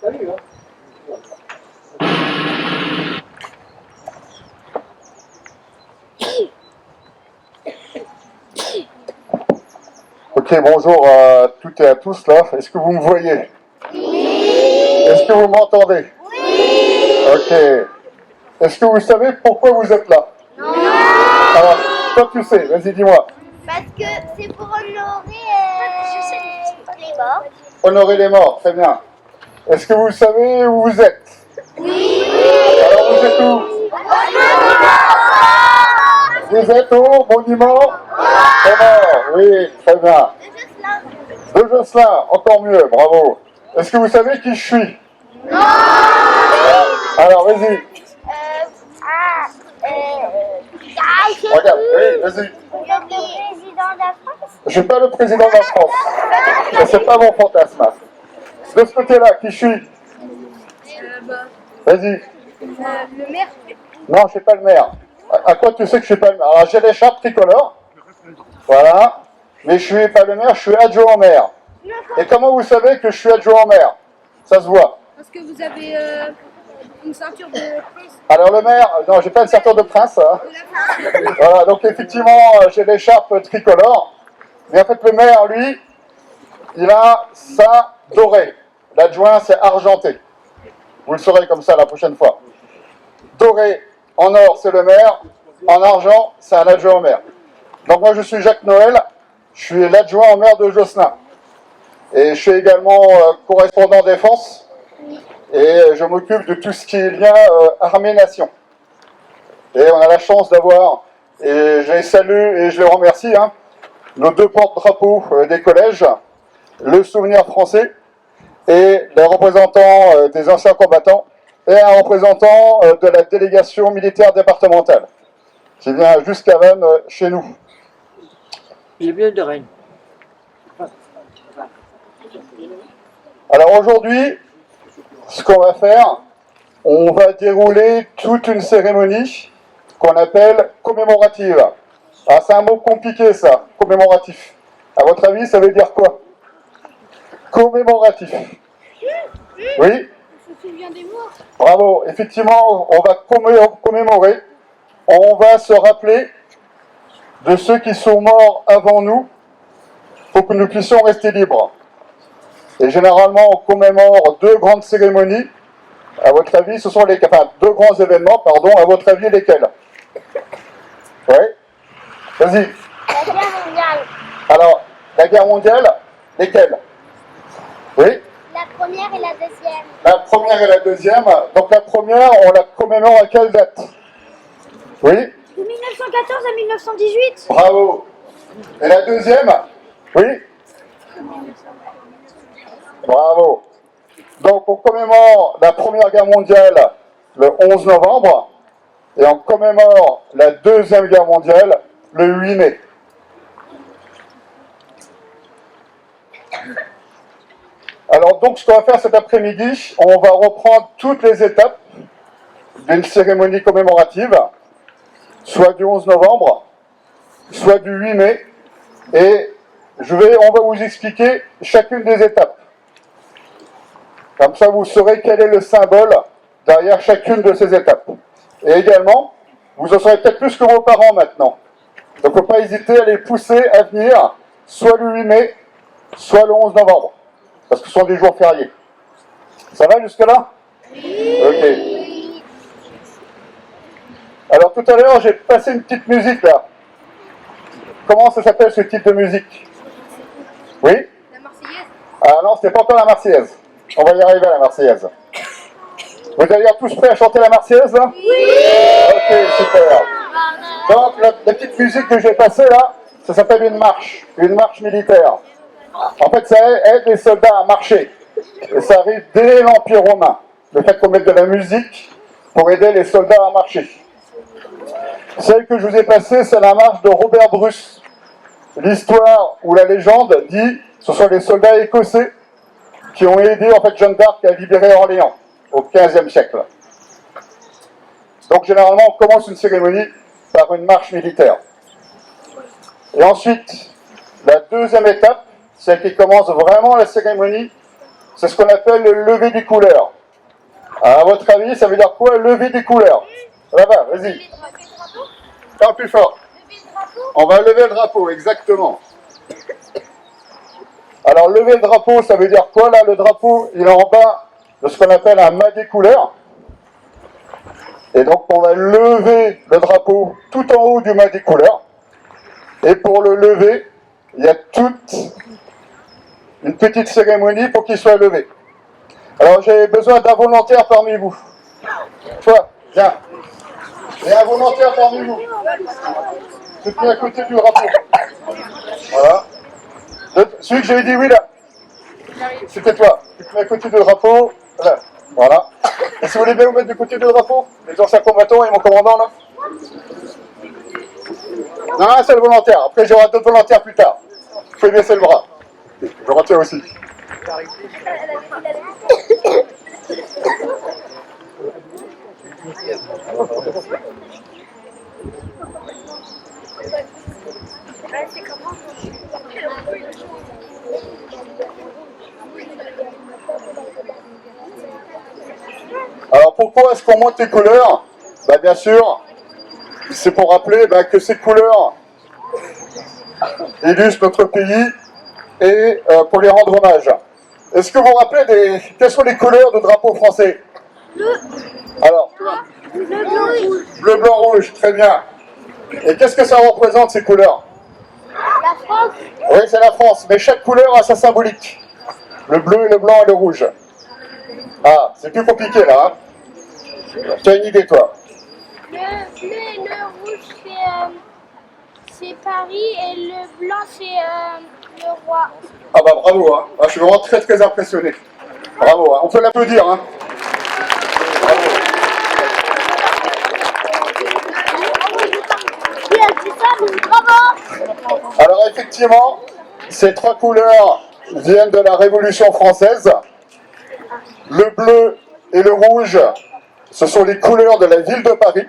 Salut, hein. Ok, bonjour à toutes et à tous là. Est-ce que vous me voyez? Oui. Est-ce que vous m'entendez? Oui. Ok. Est-ce que vous savez pourquoi vous êtes là? Non. Alors, toi tu sais, vas-y dis-moi. Parce que c'est pour honorer les morts. Honorer les morts, très bien. Est-ce que vous savez où vous êtes? Oui. Alors vous êtes où? Vous êtes au monument aux morts. Oui, très bien. De Josselin, encore mieux, bravo. Est-ce que vous savez qui je suis? Non. Alors, vas-y. Regarde, oui, vas-y. Le président de la France. Je suis pas le président de la France. Ça, c'est pas mon fantasme. De ce côté-là, qui je suis? Vas-y. Le maire. Non, je suis pas le maire. À quoi tu sais que je suis pas le maire? Alors, j'ai l'écharpe tricolore. Voilà. Mais je suis pas le maire, je suis adjoint au maire. Et comment vous savez que je suis adjoint au maire? Ça se voit. Parce que vous avez une ceinture de prince. Alors le maire, non, j'ai pas une ceinture de prince. Hein. Voilà, donc effectivement, j'ai l'écharpe tricolore. Mais en fait, le maire, lui, il a ça doré. L'adjoint, c'est argenté. Vous le saurez comme ça la prochaine fois. Doré, en or, c'est le maire. En argent, c'est un adjoint au maire. Donc moi, je suis Jacques Noël. Je suis l'adjoint au maire de Josselin. Et je suis également correspondant défense. Et je m'occupe de tout ce qui est lien armée-nation. Et on a la chance d'avoir, et je les salue et je les remercie, hein, nos deux porte-drapeaux des collèges, le Souvenir français et les représentants des anciens combattants et un représentant de la délégation militaire départementale qui vient jusqu'à Rennes chez nous. Il vient de Rennes. Alors aujourd'hui, ce qu'on va faire, on va dérouler toute une cérémonie qu'on appelle commémorative. Ah, c'est un mot compliqué ça, commémoratif. À votre avis, ça veut dire quoi? Commémoratif. Oui? On se souvient des morts. Bravo. Effectivement, on va commémorer. On va se rappeler de ceux qui sont morts avant nous pour que nous puissions rester libres. Et généralement, on commémore deux grandes cérémonies. À votre avis, ce sont deux grands événements, pardon. À votre avis, lesquels? Oui? Vas-y. La guerre mondiale. Alors, la guerre mondiale, lesquelles? Oui? La première et la deuxième. La première et la deuxième. Donc la première, on la commémore à quelle date? Oui? De 1914 à 1918. Bravo. Et la deuxième? Oui? Bravo. Donc on commémore la Première Guerre mondiale le 11 novembre et on commémore la Deuxième Guerre mondiale le 8 mai. Alors donc ce qu'on va faire cet après-midi, on va reprendre toutes les étapes d'une cérémonie commémorative, soit du 11 novembre, soit du 8 mai, et on va vous expliquer chacune des étapes. Comme ça, vous saurez quel est le symbole derrière chacune de ces étapes. Et également, vous en saurez peut-être plus que vos parents maintenant. Donc, il ne faut pas hésiter à les pousser à venir, soit le 8 mai, soit le 11 novembre. Parce que ce sont des jours fériés. Ça va jusque-là? Oui. Ok. Alors, tout à l'heure, j'ai passé une petite musique, là. Comment ça s'appelle, ce type de musique? Oui? La Marseillaise. Ah non, c'était pas encore la Marseillaise. On va y arriver à la Marseillaise. Vous allez tous prêts à chanter la Marseillaise là? Oui! Ok, super. Donc la petite musique que j'ai passée là, ça s'appelle une marche militaire. En fait, ça aide les soldats à marcher. Et ça arrive dès l'Empire romain. Le fait qu'on mette de la musique pour aider les soldats à marcher. Celle que je vous ai passée, c'est la marche de Robert Bruce. L'histoire ou la légende dit, ce sont les soldats écossais qui ont aidé en fait Jeanne d'Arc à libérer Orléans au XVe siècle. Donc généralement on commence une cérémonie par une marche militaire. Et ensuite, la deuxième étape, celle qui commence vraiment la cérémonie, c'est ce qu'on appelle le lever des couleurs. À votre avis, ça veut dire quoi, lever des couleurs? Là-bas, vas-y. Parle plus fort. On va lever le drapeau, exactement. Alors, lever le drapeau, ça veut dire quoi, là? Le drapeau, il est en bas de ce qu'on appelle un mât des couleurs. Et donc, on va lever le drapeau tout en haut du mât des couleurs. Et pour le lever, il y a toute une petite cérémonie pour qu'il soit levé. Alors, j'ai besoin d'un volontaire parmi vous. Toi, viens. Il y a un volontaire parmi vous. Tu te mets à côté du drapeau. Voilà. Celui que j'avais dit oui, là. C'était toi. Tu te mets à côté du drapeau. Là. Voilà. Et si vous voulez bien vous mettre du côté du drapeau, les anciens combattants et mon commandant, là. Non, un seul volontaire. Après, j'aurai d'autres volontaires plus tard. Vous pouvez baisser le bras. Je retiens aussi. Alors pourquoi est-ce qu'on monte les couleurs? Bien sûr, c'est pour rappeler que ces couleurs illustrent notre pays et pour les rendre hommage. Est-ce que vous vous rappelez quelles sont les couleurs du drapeau français? Alors, bleu, blanc, rouge, très bien. Et qu'est-ce que ça représente ces couleurs? La France. Oui, c'est la France, mais chaque couleur a sa symbolique. Le bleu, le blanc et le rouge. Ah, c'est plus compliqué là. Tu as une idée, toi? Le bleu et le rouge, c'est Paris et le blanc, c'est le roi. Ah bravo, hein. Je suis vraiment très très impressionné. Bravo, hein. On peut l'applaudir. Hein. Bravo. Alors effectivement, ces trois couleurs viennent de la Révolution française. Le bleu et le rouge, ce sont les couleurs de la ville de Paris.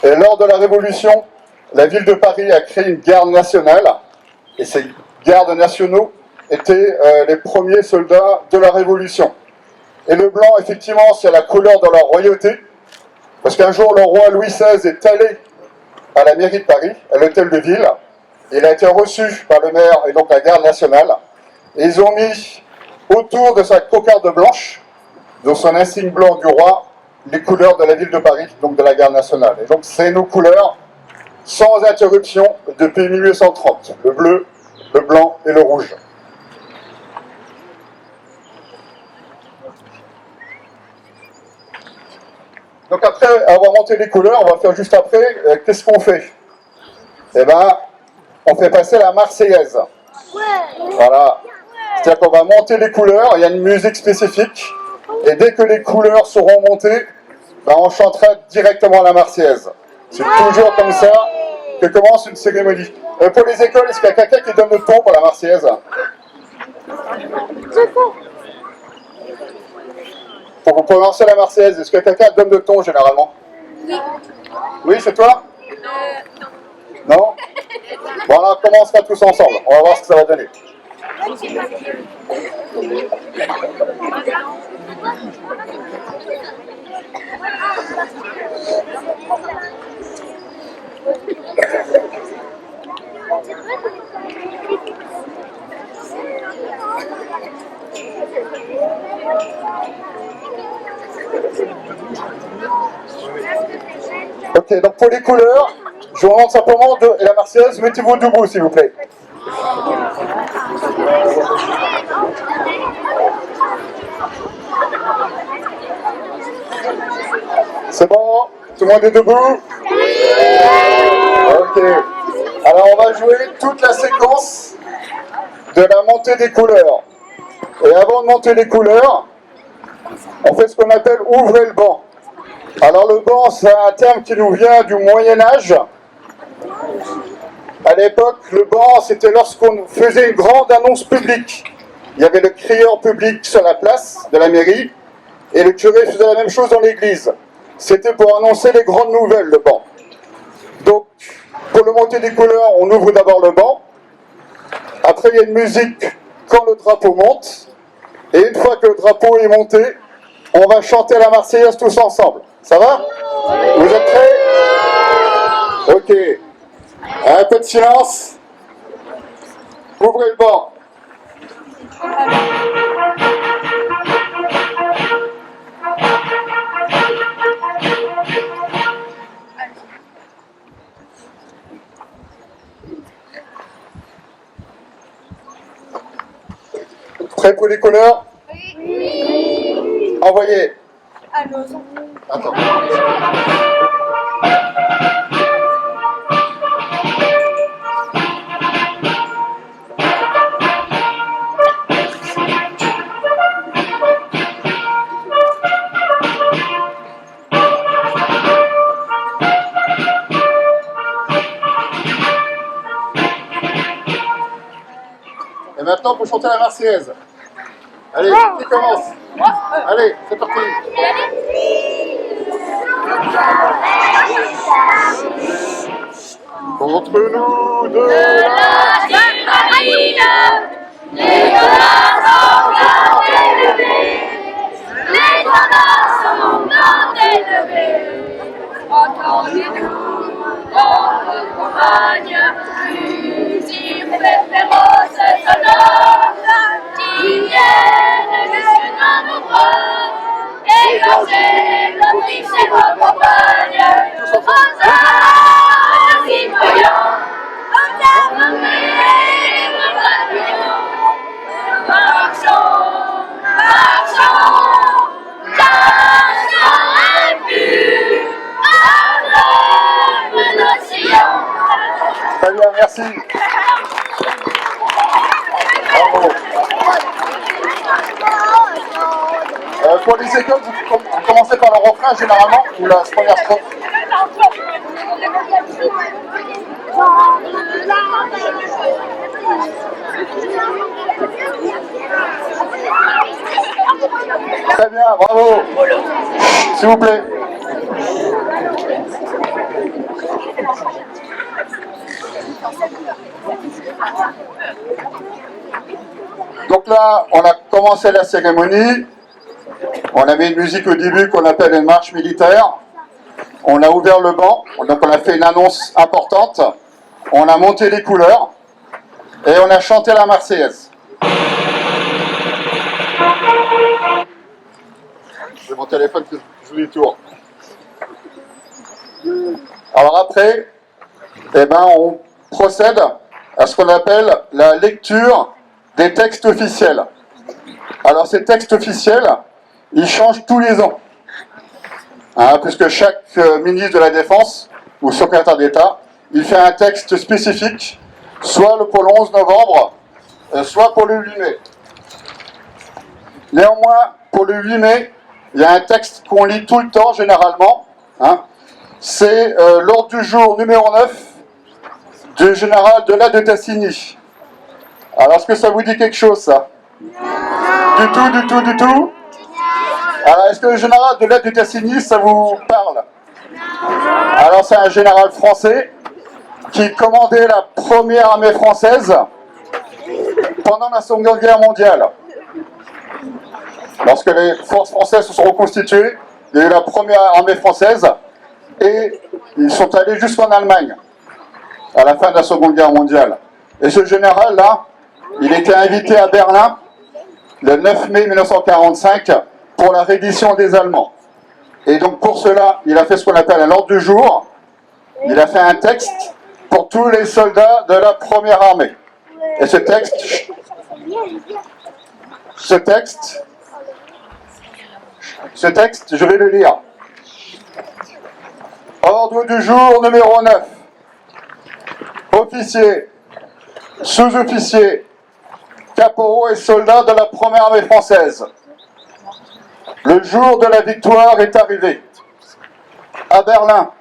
Et lors de la Révolution, la ville de Paris a créé une garde nationale. Et ces gardes nationaux étaient les premiers soldats de la Révolution. Et le blanc, effectivement, c'est la couleur de la royauté. Parce qu'un jour, le roi Louis XVI est allé à la mairie de Paris, à l'hôtel de ville. Il a été reçu par le maire et donc la garde nationale. Et ils ont mis autour de sa cocarde blanche, de son insigne blanc du roi, les couleurs de la ville de Paris, donc de la garde nationale. Et donc c'est nos couleurs sans interruption depuis 1830. Le bleu, le blanc et le rouge. Donc après avoir monté les couleurs, on va faire juste après, qu'est-ce qu'on fait? Eh bien, on fait passer la Marseillaise. Voilà. C'est-à-dire qu'on va monter les couleurs, il y a une musique spécifique, et dès que les couleurs seront montées, on chantera directement la Marseillaise. C'est toujours comme ça que commence une cérémonie. Pour les écoles, est-ce qu'il y a quelqu'un qui donne le ton pour la Marseillaise? Pour prononcer la Marseillaise, est-ce que quelqu'un donne le ton généralement? Oui. Oui, c'est toi? Non. Non? Bon, là, on commencera tous ensemble. On va voir ce que ça va donner. Ok, donc pour les couleurs, je vous demande simplement de la Marseillaise, mettez-vous debout s'il vous plaît. C'est bon? Tout le monde est debout? Ok. Alors on va jouer toute la séquence de la montée des couleurs. Et avant de monter les couleurs, on fait ce qu'on appelle ouvrer le banc. Alors le banc, c'est un terme qui nous vient du Moyen-Âge. À l'époque, le banc, c'était lorsqu'on faisait une grande annonce publique. Il y avait le crieur public sur la place de la mairie, et le curé faisait la même chose dans l'église. C'était pour annoncer les grandes nouvelles, le banc. Donc, pour le monter des couleurs, on ouvre d'abord le banc. Après, il y a une musique quand le drapeau monte. Et une fois que le drapeau est monté, on va chanter la Marseillaise tous ensemble. Ça va? Vous êtes prêts? Ok. Un peu de silence. Ouvrez le banc. Prêt pour les couleurs? Envoyez. Attends. Et maintenant, pour chanter la Marseillaise. Allez, qui commence? Allez, c'est parti. Contre nous de la marine, les dollars sont bien élevés, les dollars sont bien élevés. Entendez-nous, notre compagne, fusil féroce sonore, qui viennent jusqu'à nombreux, égorger nos fils et nos compagnes. Aux armes, citoyens, aux armes, marchons, marchons, car ça plus à l'océan. Très bien, merci. Bravo. Pour les écoles, vous commencez par le refrain généralement, ou la première strophe? Très bien, bravo. S'il vous plaît. Donc là, on a commencé la cérémonie. On avait une musique au début qu'on appelle une marche militaire. On a ouvert le banc, donc on a fait une annonce importante. On a monté les couleurs et on a chanté la Marseillaise. J'ai mon téléphone qui joue du tour. Alors après, eh ben, on procède à ce qu'on appelle la lecture des textes officiels. Alors ces textes officiels, ils changent tous les ans. Puisque chaque ministre de la Défense ou secrétaire d'État, il fait un texte spécifique, soit pour le 11 novembre, soit pour le 8 mai. Néanmoins, pour le 8 mai, il y a un texte qu'on lit tout le temps, généralement. C'est l'ordre du jour numéro 9 du général Delade de Tassigny. Alors, est-ce que ça vous dit quelque chose, ça? Du tout, du tout, du tout? Alors, est-ce que le général Delade de Tassigny, ça vous parle? Alors, c'est un général français qui commandait la première armée française pendant la Seconde Guerre mondiale. Lorsque les forces françaises se sont reconstituées, il y a eu la première armée française et ils sont allés jusqu'en Allemagne à la fin de la Seconde Guerre mondiale. Et ce général-là, il était invité à Berlin le 9 mai 1945 pour la reddition des Allemands. Et donc pour cela, il a fait ce qu'on appelle un ordre du jour. Il a fait un texte pour tous les soldats de la première armée. Et ce texte, je vais le lire. Ordre du jour numéro 9. Officiers, sous-officiers, caporaux et soldats de la première armée française. Le jour de la victoire est arrivé. À Berlin,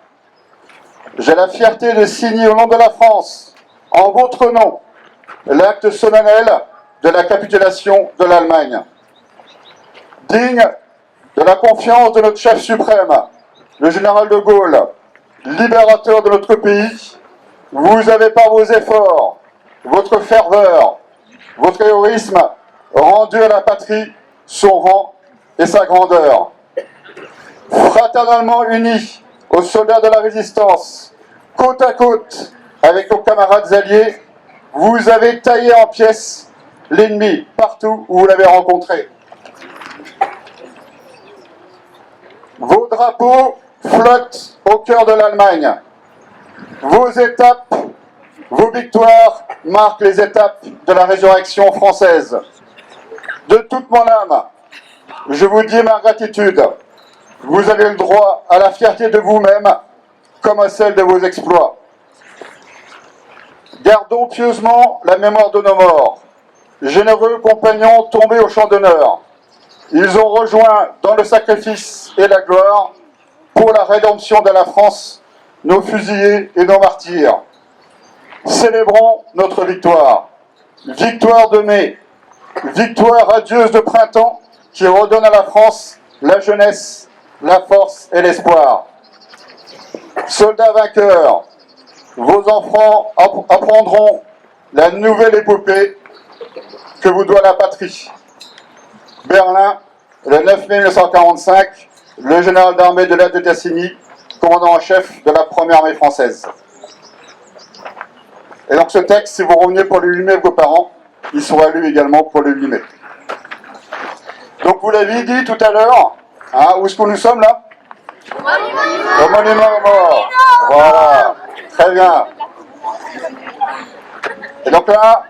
j'ai la fierté de signer au nom de la France, en votre nom, l'acte solennel de la capitulation de l'Allemagne. Digne de la confiance de notre chef suprême, le général de Gaulle, libérateur de notre pays, vous avez par vos efforts, votre ferveur, votre héroïsme, rendu à la patrie son rang et sa grandeur. Fraternellement unis aux soldats de la résistance, côte à côte avec nos camarades alliés, vous avez taillé en pièces l'ennemi partout où vous l'avez rencontré. Vos drapeaux flottent au cœur de l'Allemagne. Vos étapes, vos victoires marquent les étapes de la résurrection française. De toute mon âme, je vous dis ma gratitude. Vous avez le droit à la fierté de vous-même comme à celle de vos exploits. Gardons pieusement la mémoire de nos morts, généreux compagnons tombés au champ d'honneur. Ils ont rejoint dans le sacrifice et la gloire pour la rédemption de la France nos fusillés et nos martyrs. Célébrons notre victoire. Victoire de mai, victoire radieuse de printemps qui redonne à la France la jeunesse, la force et l'espoir. Soldats vainqueurs, vos enfants apprendront la nouvelle épopée que vous doit la patrie. Berlin, le 9 mai 1945, le général d'armée de l'aide de Tassigny, commandant en chef de la première armée française. Et donc ce texte, si vous reveniez pour le 8 mai avec vos parents, il sera lu également pour le 8 mai. Donc vous l'avez dit tout à l'heure, hein, où est-ce que nous sommes là? Au monument aux morts. Voilà, très bien. Et donc là,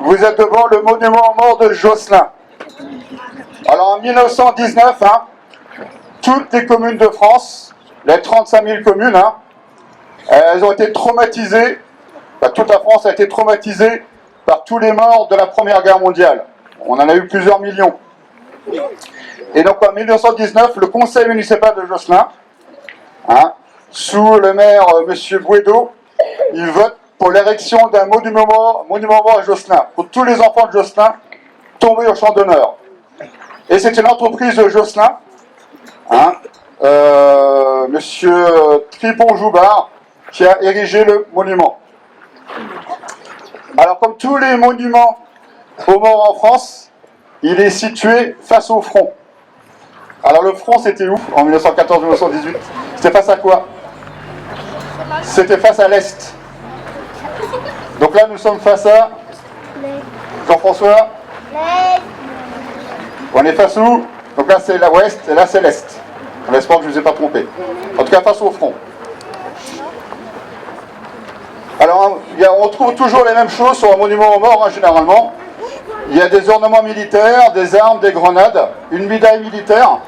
vous êtes devant le monument aux morts de Josselin. Alors en 1919, hein, toutes les communes de France, les 35 000 communes, hein, elles ont été traumatisées, toute la France a été traumatisée par tous les morts de la Première Guerre mondiale. On en a eu plusieurs millions. Et donc en 1919, le conseil municipal de Josselin, hein, sous le maire M. Bouédo, il vote pour l'érection d'un monument mort à Josselin, pour tous les enfants de Josselin tombés au champ d'honneur. Et c'est une entreprise de Josselin, hein, M. Tripon-Joubard, qui a érigé le monument. Alors comme tous les monuments aux morts en France, il est situé face au front. Alors le front c'était où en 1914-1918? C'était face à quoi? C'était face à l'Est. Donc là nous sommes face à Jean-François. On est face où? Donc là c'est l'Ouest et là c'est l'Est. On espère que je ne vous ai pas trompé. En tout cas face au front. Alors on trouve toujours les mêmes choses sur un monument aux morts, hein, généralement. Il y a des ornements militaires, des armes, des grenades, une médaille militaire.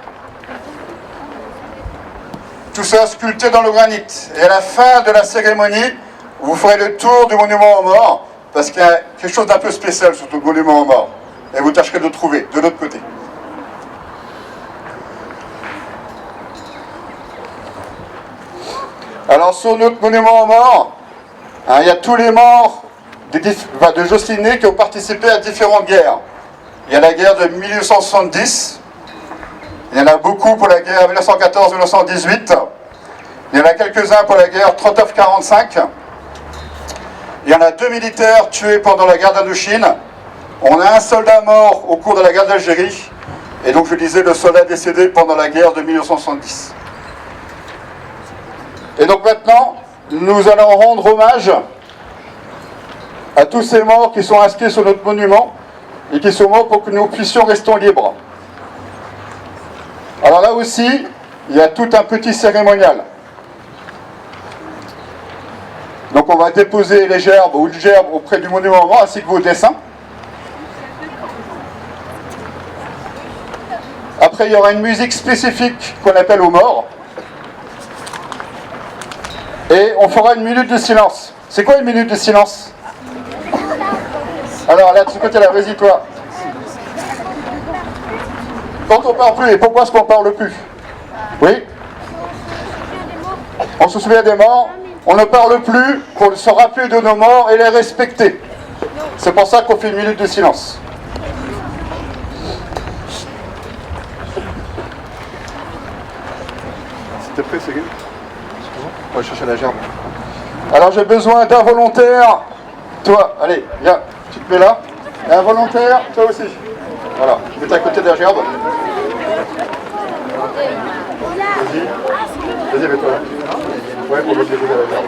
Tout ça sculpté dans le granit. Et à la fin de la cérémonie, vous ferez le tour du monument aux morts, parce qu'il y a quelque chose d'un peu spécial sur le monument aux morts. Et vous tâcherez de trouver de l'autre côté. Alors sur notre monument aux morts, hein, il y a tous les morts de Josselinais qui ont participé à différentes guerres. Il y a la guerre de 1870, il y en a beaucoup pour la guerre 1914-1918, il y en a quelques-uns pour la guerre 39-45, il y en a 2 militaires tués pendant la guerre d'Indochine, on a un soldat mort au cours de la guerre d'Algérie, et donc je disais le soldat décédé pendant la guerre de 1970. Et donc maintenant, nous allons rendre hommage à tous ces morts qui sont inscrits sur notre monument et qui sont morts pour que nous puissions rester libres. Alors là aussi, il y a tout un petit cérémonial. Donc on va déposer les gerbes ou le gerbe auprès du monument aux morts ainsi que vos dessins. Après, il y aura une musique spécifique qu'on appelle aux morts. Et on fera une minute de silence. C'est quoi une minute de silence? Alors là, de ce côté-là, vas-y toi. Quand on parle plus, et pourquoi est-ce qu'on parle plus? Oui? On se souvient des morts, on ne parle plus pour se rappeler de nos morts et les respecter. C'est pour ça qu'on fait une minute de silence. C'était prêt, c'est good? On va chercher la gerbe. Alors j'ai besoin d'un volontaire. Toi, allez, viens, tu te mets là. Et un volontaire, toi aussi. Voilà, tu mets à côté de la gerbe. Vas-y, mets-toi là. Ouais, pour le déposer à la gerbe.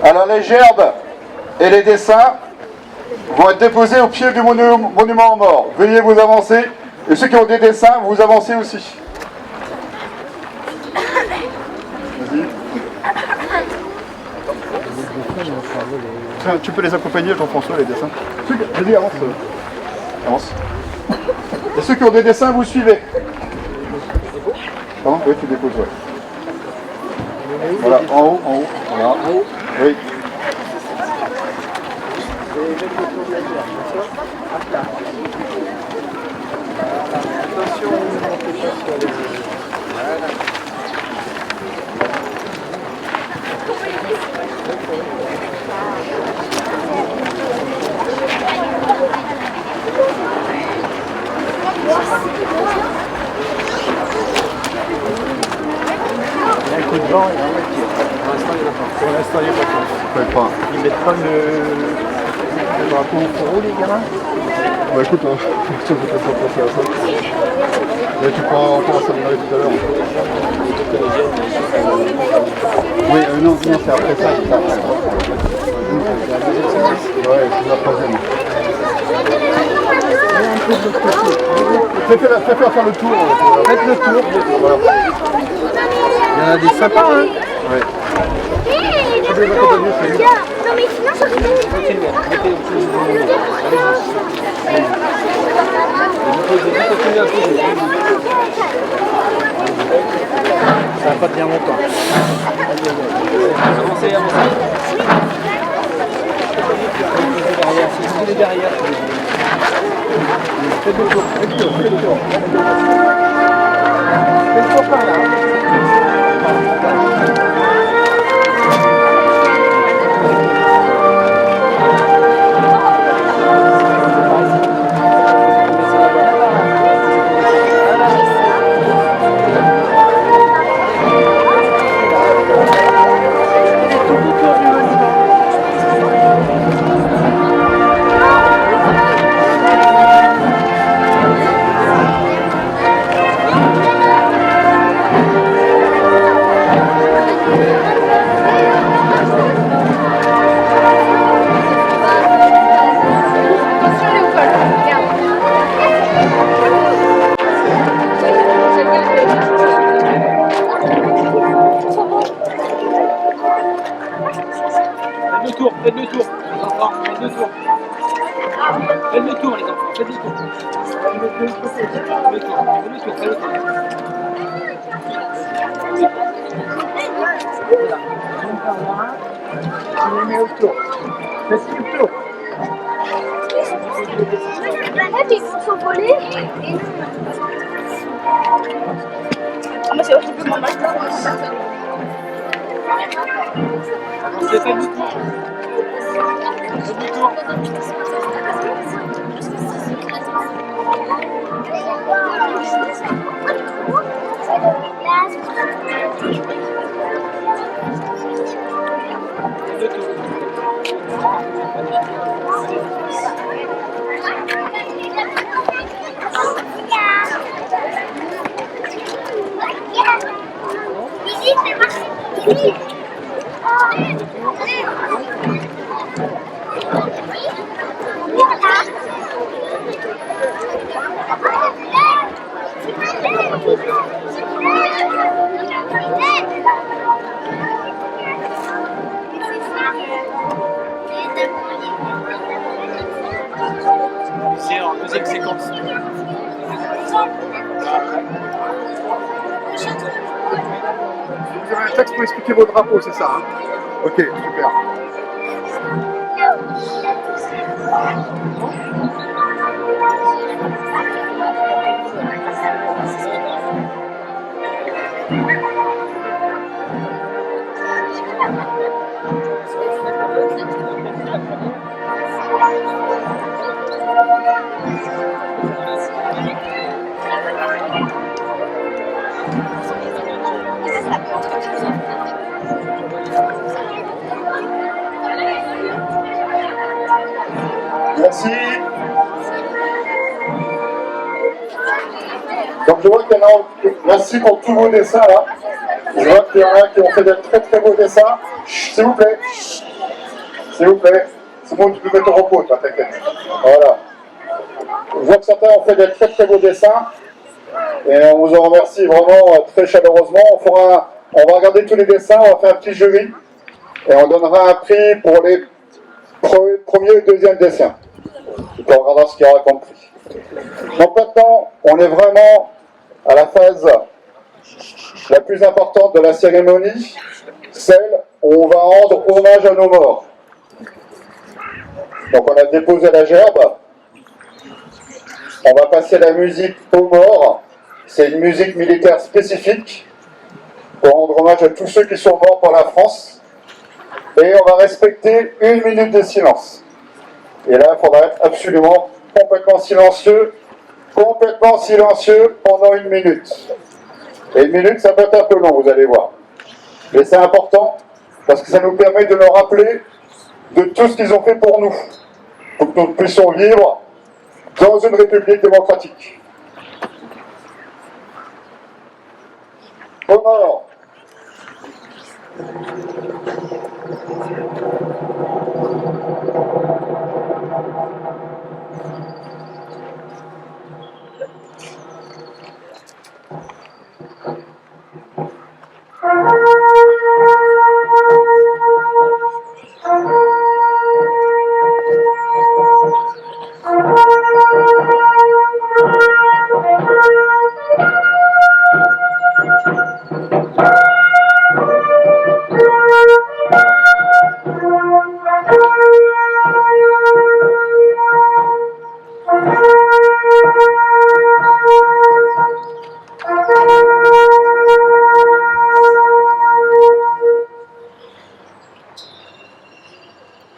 Alors les gerbes et les dessins vont être déposés au pied du monument aux morts. Veuillez vous avancer. Et ceux qui ont des dessins, vous avancez aussi. Vas-y. Tiens, tu peux les accompagner, Jean-François, les dessins. Vas-y, avance. Avance. Et ceux qui ont des dessins, vous suivez. Pardon ? Oui, tu déposes, ouais. Voilà, en haut, en haut. Voilà. Oui. Il y a un coup de vent et pour l'instant, il n'y en a pas. Pour l'instant, il n'y a pas. Ils mettent pas le drapeau au fourreau, les gamins? Bah écoute, tu peux peut-être pas penser à ça. Mais tu pourras encore ça tout à l'heure. Oui, non, c'est après ça. C'est après. Ouais, c'est la troisième. Fais faire le tour. Faites le tour. Voilà. Il y en a des sympas, hein? Ouais. Non mais sinon ça Ça va pas tenir longtemps. Avancez, avancez. Si vous voulez derrière, faites le tour, faites le tour. Faites le tour par là. Faites le tour, les enfants, faites le tour. Faites le tour, les enfants, faites le tour. Faites le tour. Voilà. Donc par là, tu les mets autour. Faites le tour. ils vont s'envoler. Ah, mais c'est aussi que mon match. Faites le tour. C'est en deuxième séquence. Vous avez un texte pour expliquer vos drapeaux, c'est ça, hein? Ok, super. Merci. Donc je vois qu'il y en a, merci pour tous vos dessins là. Je vois qu'il y en a qui ont fait de très très beaux dessins. Chut, s'il vous plaît. S'il vous plaît. C'est bon, tu peux mettre au repos, toi, t'inquiète. Voilà. Je vois que certains ont fait de très très beaux dessins. Et on vous en remercie vraiment très chaleureusement. On va regarder tous les dessins, on va faire un petit jury. Et on donnera un prix pour les premiers et deuxièmes dessins. Et puis on regardera ce qu'il y aura comme prix. Donc maintenant, on est vraiment à la phase la plus importante de la cérémonie, celle où on va rendre hommage à nos morts. Donc on a déposé la gerbe, on va passer la musique aux morts, c'est une musique militaire spécifique pour rendre hommage à tous ceux qui sont morts pour la France, et on va respecter 1 minute de silence. Et là, il faudra être absolument complètement silencieux pendant 1 minute. Et 1 minute, ça peut être un peu long, vous allez voir. Mais c'est important, parce que ça nous permet de nous rappeler de tout ce qu'ils ont fait pour nous, pour que nous puissions vivre dans une république démocratique. Au nord.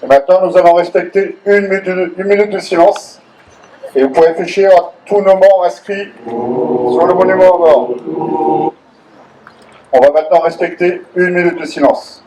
Et maintenant, nous allons respecter 1 minute de silence. Et vous pouvez réfléchir à tous nos morts inscrits sur le monument aux morts. On va maintenant respecter 1 minute de silence.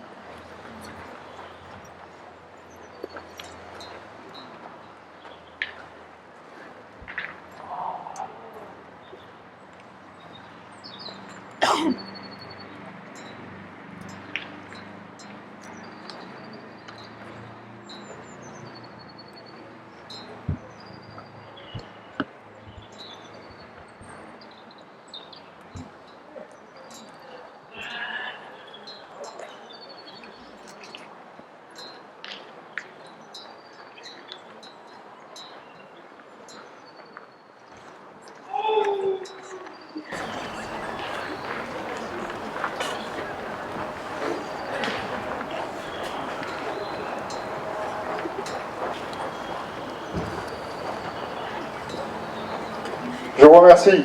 Je vous remercie.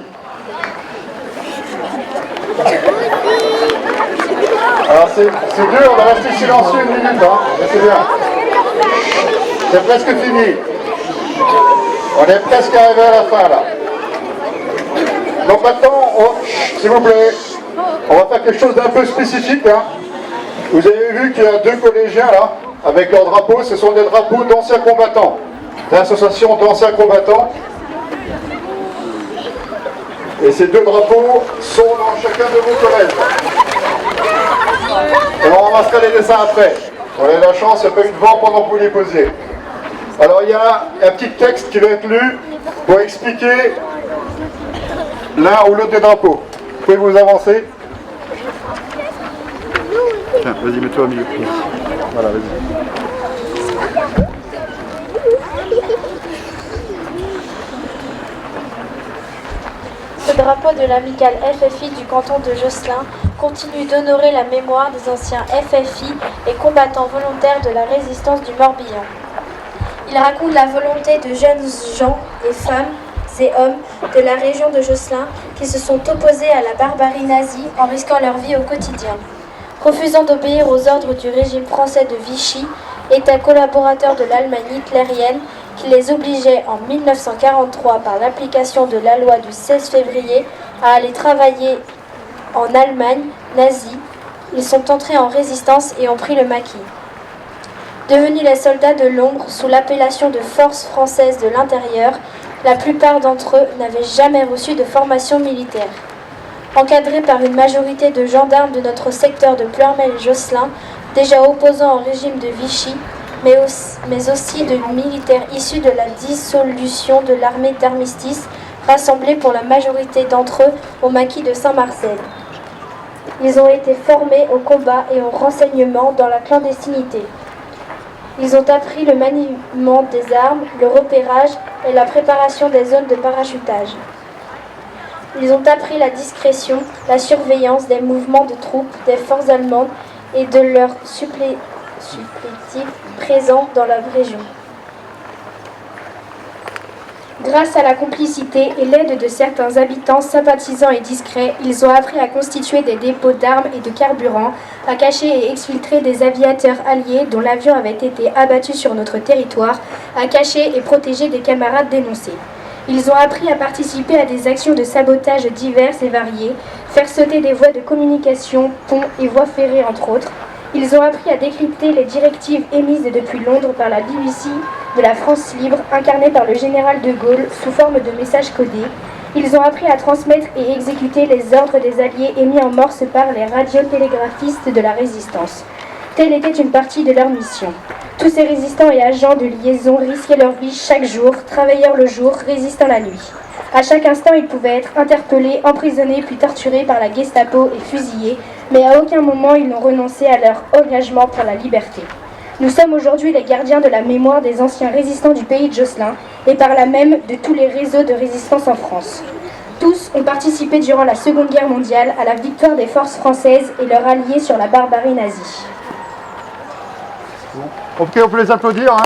Alors c'est dur de rester silencieux 1 minute, hein, mais c'est bien. C'est presque fini. On est presque arrivé à la fin là. Donc maintenant, s'il vous plaît, on va faire quelque chose d'un peu spécifique. Hein. Vous avez vu qu'il y a 2 collégiens là, avec leurs drapeaux, ce sont des drapeaux d'anciens combattants, d'associations d'anciens combattants. Et ces 2 drapeaux sont dans chacun de vos collèges. Et on ramassera les dessins après. On a eu la chance, il n'y a pas eu de vent pendant que vous les posiez. Alors il y a un petit texte qui va être lu pour expliquer l'un ou l'autre des drapeaux. Vous pouvez vous avancer. Tiens, vas-y, mets-toi au milieu. Voilà, vas-y. Ce drapeau de l'amicale FFI du canton de Josselin continue d'honorer la mémoire des anciens FFI et combattants volontaires de la résistance du Morbihan. Il raconte la volonté de jeunes gens et femmes et hommes de la région de Josselin qui se sont opposés à la barbarie nazie en risquant leur vie au quotidien. Refusant d'obéir aux ordres du régime français de Vichy, État collaborateur de l'Allemagne hitlérienne, qui les obligeait en 1943 par l'application de la loi du 16 février à aller travailler en Allemagne nazie, ils sont entrés en résistance et ont pris le maquis. Devenus les soldats de l'ombre sous l'appellation de Forces françaises de l'intérieur, la plupart d'entre eux n'avaient jamais reçu de formation militaire. Encadrés par une majorité de gendarmes de notre secteur de Pleurmel-Josselin, déjà opposants au régime de Vichy, mais aussi de militaires issus de la dissolution de l'armée d'armistice, rassemblés pour la majorité d'entre eux au maquis de Saint-Marcel. Ils ont été formés au combat et au renseignement dans la clandestinité. Ils ont appris le maniement des armes, le repérage et la préparation des zones de parachutage. Ils ont appris la discrétion, la surveillance des mouvements de troupes des forces allemandes et de leurs supplétifs présents dans la région. Grâce à la complicité et l'aide de certains habitants sympathisants et discrets, ils ont appris à constituer des dépôts d'armes et de carburant, à cacher et exfiltrer des aviateurs alliés dont l'avion avait été abattu sur notre territoire, à cacher et protéger des camarades dénoncés. Ils ont appris à participer à des actions de sabotage diverses et variées, faire sauter des voies de communication, ponts et voies ferrées entre autres. Ils ont appris à décrypter les directives émises depuis Londres par la BBC de la France libre, incarnée par le général de Gaulle sous forme de messages codés. Ils ont appris à transmettre et exécuter les ordres des Alliés émis en morse par les radiotélégraphistes de la Résistance. Telle était une partie de leur mission. Tous ces résistants et agents de liaison risquaient leur vie chaque jour, travailleurs le jour, résistant la nuit. À chaque instant, ils pouvaient être interpellés, emprisonnés puis torturés par la Gestapo et fusillés, mais à aucun moment ils n'ont renoncé à leur engagement pour la liberté. Nous sommes aujourd'hui les gardiens de la mémoire des anciens résistants du pays de Josselin et par là même de tous les réseaux de résistance en France. Tous ont participé durant la Seconde Guerre mondiale à la victoire des forces françaises et leurs alliés sur la barbarie nazie. Ok, on peut les applaudir. Hein.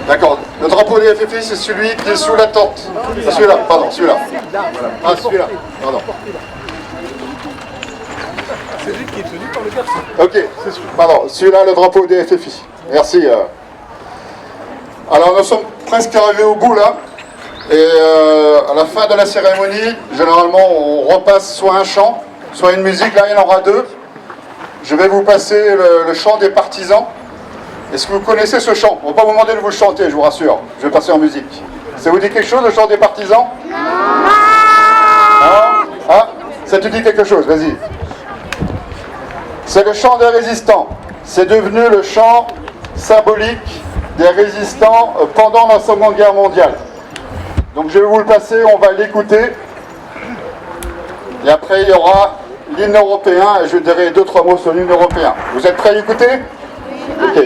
D'accord. Le drapeau des FFI, c'est celui qui est sous la tente. C'est celui-là, pardon, celui-là. Ah, celui-là, pardon. C'est lui qui est tenu par le garçon. Ok, pardon, celui-là, le drapeau des FFI. Merci. Alors, nous sommes presque arrivés au bout, là. Et à la fin de la cérémonie, généralement, on repasse soit un chant, soit une musique. Là, il y en aura deux. Je vais vous passer le chant des partisans. Est-ce que vous connaissez ce chant? On ne va pas vous demander de vous le chanter, je vous rassure. Je vais passer en musique. Ça vous dit quelque chose, le chant des partisans? Non. Ah, ça te dit quelque chose, vas-y. C'est le chant des résistants. C'est devenu le chant symbolique des résistants pendant la Seconde Guerre mondiale. Donc je vais vous le passer, on va l'écouter. Et après, il y aura l'hymne européen, et je dirai 2-3 mots sur l'hymne européen. Vous êtes prêts à écouter? Ok.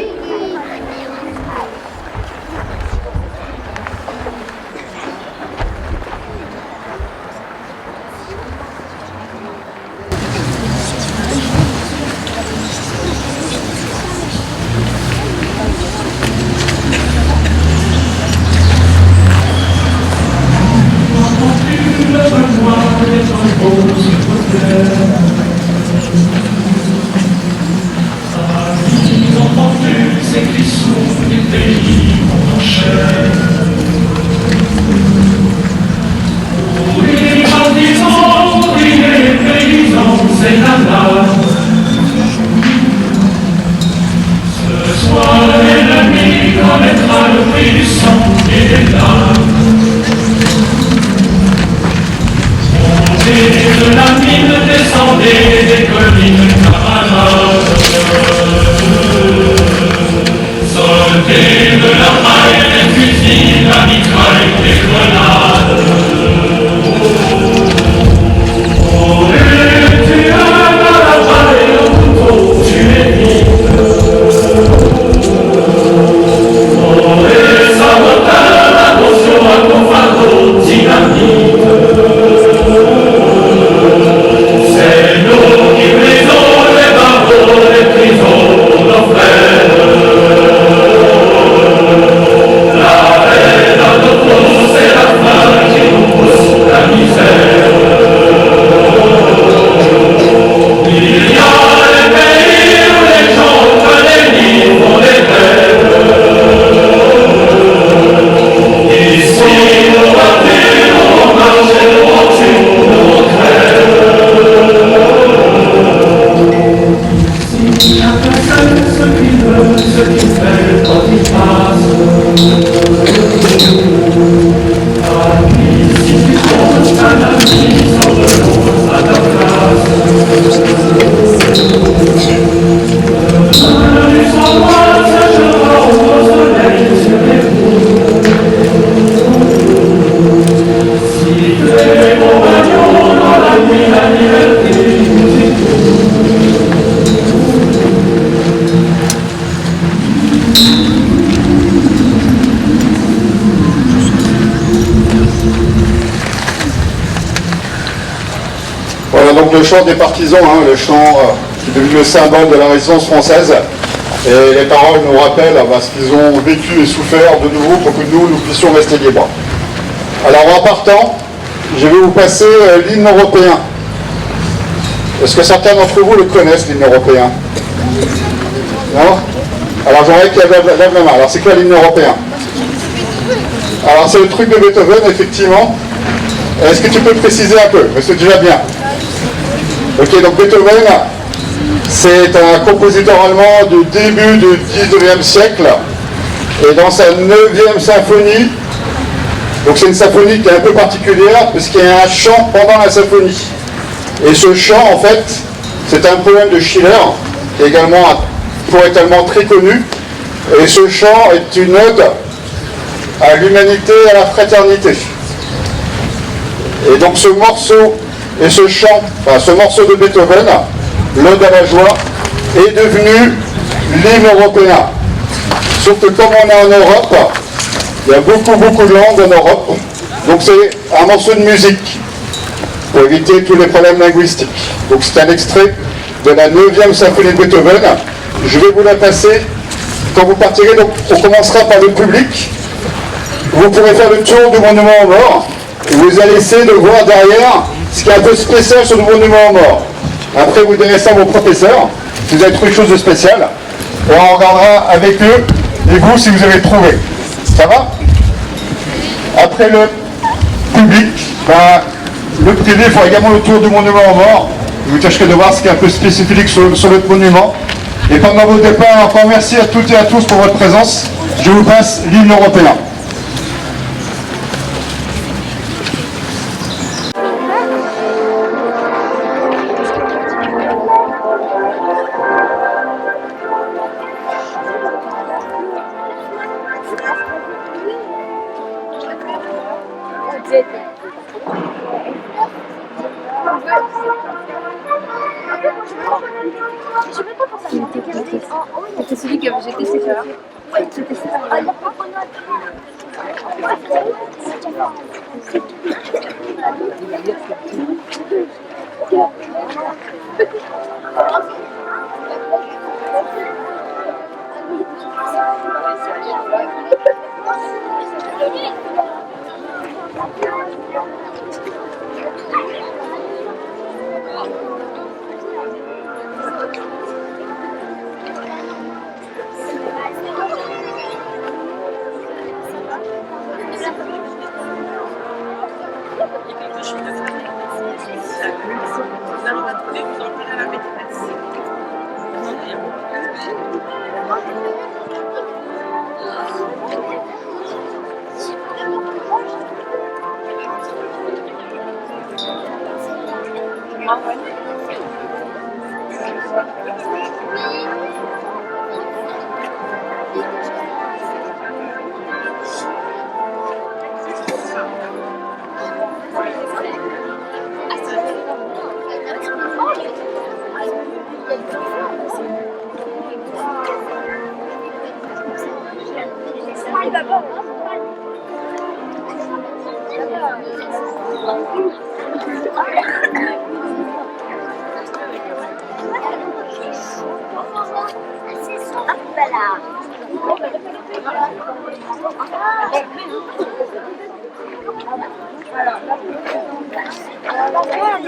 La donc le chant des partisans, hein, le chant qui est devenu le symbole de la résistance française. Et les paroles nous rappellent ce qu'ils ont vécu et souffert de nouveau pour que nous puissions rester libres. Alors en partant, je vais vous passer l'hymne européen. Est-ce que certains d'entre vous le connaissent, l'hymne européen? Non? Alors j'aimerais qu'il lève la main. Alors c'est quoi l'hymne européen? Alors c'est le truc de Beethoven, effectivement. Est-ce que tu peux préciser un peu? C'est déjà bien. Ok, donc Beethoven, c'est un compositeur allemand du début du 19e siècle. Et dans sa 9e symphonie, donc c'est une symphonie qui est un peu particulière, puisqu'il y a un chant pendant la symphonie. Et ce chant, en fait, c'est un poème de Schiller, qui est également un poète allemand très connu. Et ce chant est une ode à l'humanité et à la fraternité. Et donc ce morceau et ce chant, ce morceau de Beethoven, l'ode à la joie, est devenu l'hymne européen. Sauf que comme on est en Europe, il y a beaucoup de langues en Europe, donc c'est un morceau de musique pour éviter tous les problèmes linguistiques. Donc c'est un extrait de la 9e symphonie de Beethoven. Je vais vous la passer quand vous partirez. Donc on commencera par le public. Vous pourrez faire le tour du monument aux morts. Et vous allez essayer de voir derrière ce qui est un peu spécial sur le monument aux morts. Après vous direz ça à vos professeurs, si vous avez trouvé quelque chose de spécial. Et on regardera avec eux et vous si vous avez trouvé. Ça va? Après le public, le privé fera également le tour du monument aux morts. Vous tâcherez de voir ce qui est un peu spécifique sur le monument. Et pendant vos départs, encore merci à toutes et à tous pour votre présence. Je vous passe l'hymne européen. C'était celui que j'ai testé tout à l'heure. Ouais, c'était ça.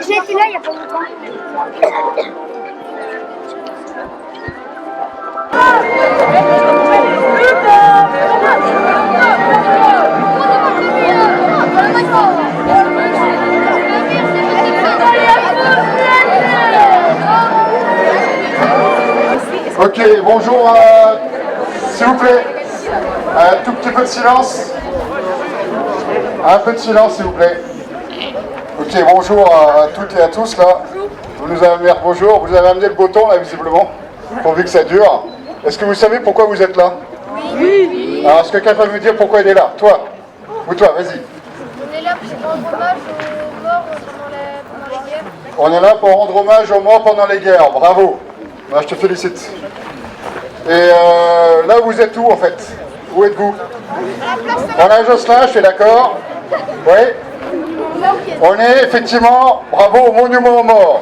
J'ai été là il n'y a pas longtemps. Ok, bonjour, s'il vous plaît, un tout petit peu de silence. Un peu de silence, s'il vous plaît. Ok, bonjour à toutes et à tous, là. Vous nous avez amené le beau temps, là, visiblement, pourvu que ça dure. Est-ce que vous savez pourquoi vous êtes là? Oui. Alors, est-ce que quelqu'un peut me dire pourquoi il est là? Toi? Ou toi, vas-y. On est là pour rendre hommage aux morts pendant les guerres. On est là pour rendre hommage aux morts pendant les guerres, bravo. Moi, je te félicite. Et là, vous êtes où, en fait? Où êtes-vous? On est à Josselin, je suis d'accord. Oui. On est effectivement, bravo, au monument aux morts.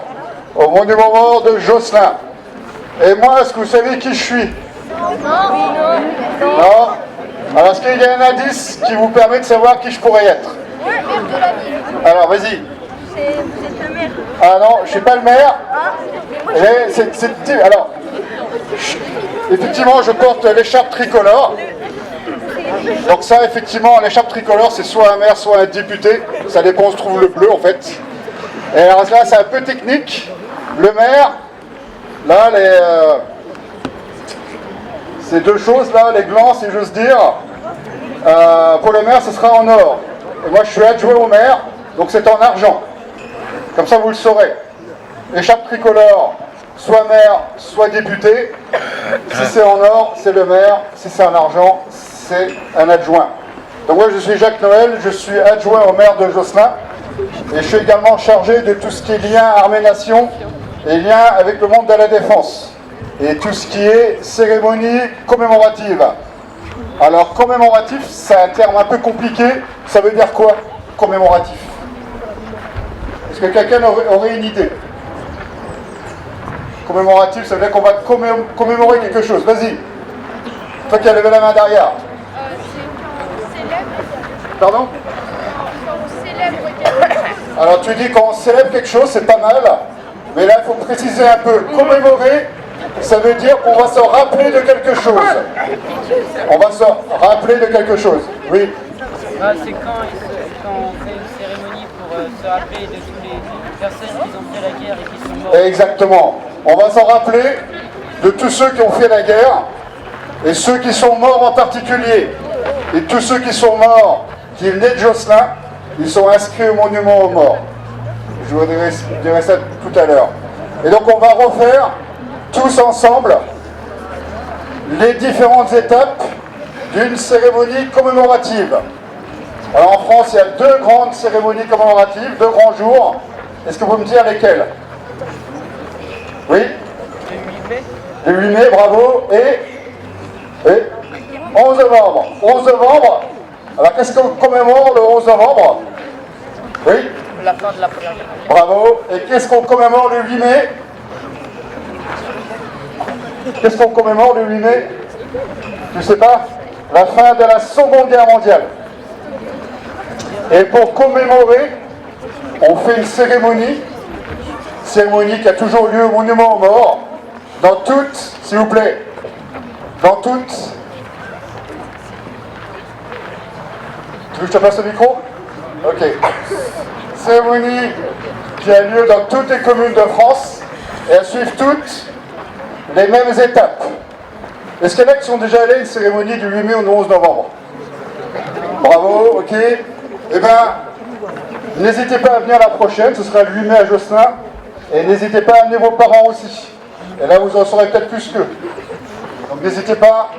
Au monument aux morts de Josselin. Et moi, est-ce que vous savez qui je suis? Non. Alors, est-ce qu'il y a un indice qui vous permet de savoir qui je pourrais être? Alors, vas-y. Vous êtes le maire. Ah non, je ne suis pas le maire. Alors, effectivement, je porte l'écharpe tricolore. Donc ça, effectivement, l'écharpe tricolore, c'est soit un maire, soit un député. Ça dépend, on se trouve le bleu, en fait. Et alors là, c'est un peu technique. Le maire, là, ces deux choses-là, les glands, si j'ose dire, pour le maire, ce sera en or. Et moi, je suis adjoint au maire, donc c'est en argent. Comme ça, vous le saurez. Écharpe tricolore, soit maire, soit député. Si c'est en or, c'est le maire. Si c'est en argent, c'est un adjoint. Donc moi, je suis Jacques Noël, je suis adjoint au maire de Josselin. Et je suis également chargé de tout ce qui est lien armée-nation et lien avec le monde de la défense. Et tout ce qui est cérémonie commémorative. Alors, commémoratif, c'est un terme un peu compliqué. Ça veut dire quoi, commémoratif? Est-ce que quelqu'un aurait une idée? Commémoratif, ça veut dire qu'on va commémorer quelque chose. Vas-y. Toi qui as levé la main derrière. Pardon? Alors tu dis quand on célèbre quelque chose, c'est pas mal. Mais là, il faut préciser un peu. Commémorer, ça veut dire qu'on va se rappeler de quelque chose. On va se rappeler de quelque chose. Oui. C'est quand on fait une cérémonie pour se rappeler de toutes les personnes qui ont fait la guerre et qui sont mortes. Exactement. On va s'en rappeler de tous ceux qui ont fait la guerre et ceux qui sont morts en particulier. Et tous ceux qui sont morts, qui venaient de Josselin, ils sont inscrits au monument aux morts. Je vous dirai ça tout à l'heure. Et donc on va refaire tous ensemble les différentes étapes d'une cérémonie commémorative. Alors en France, il y a deux grandes cérémonies commémoratives, deux grands jours. Est-ce que vous me dire lesquels? Oui? Le 8 mai, bravo. Et 11 novembre. 11 novembre. Alors qu'est-ce qu'on commémore le 11 novembre? Oui? La fin de la Première Guerre. Bravo. Et qu'est-ce qu'on commémore le 8 mai? Qu'est-ce qu'on commémore le 8 mai? Je ne sais pas. La fin de la Seconde Guerre mondiale. Et pour commémorer, on fait une cérémonie qui a toujours lieu au monument aux morts, dans toutes, s'il vous plaît, dans toutes. Tu veux que je te passe le micro? Ok. Cérémonie qui a lieu dans toutes les communes de France, et elles suivent toutes les mêmes étapes. Est-ce qu'il y en a qui sont déjà allés à une cérémonie du 8 mai au 11 novembre? Bravo, ok. Eh bien, n'hésitez pas à venir la prochaine, ce sera le 8 mai à Josselin. Et n'hésitez pas à amener vos parents aussi. Et là, vous en saurez peut-être plus qu'eux. Donc n'hésitez pas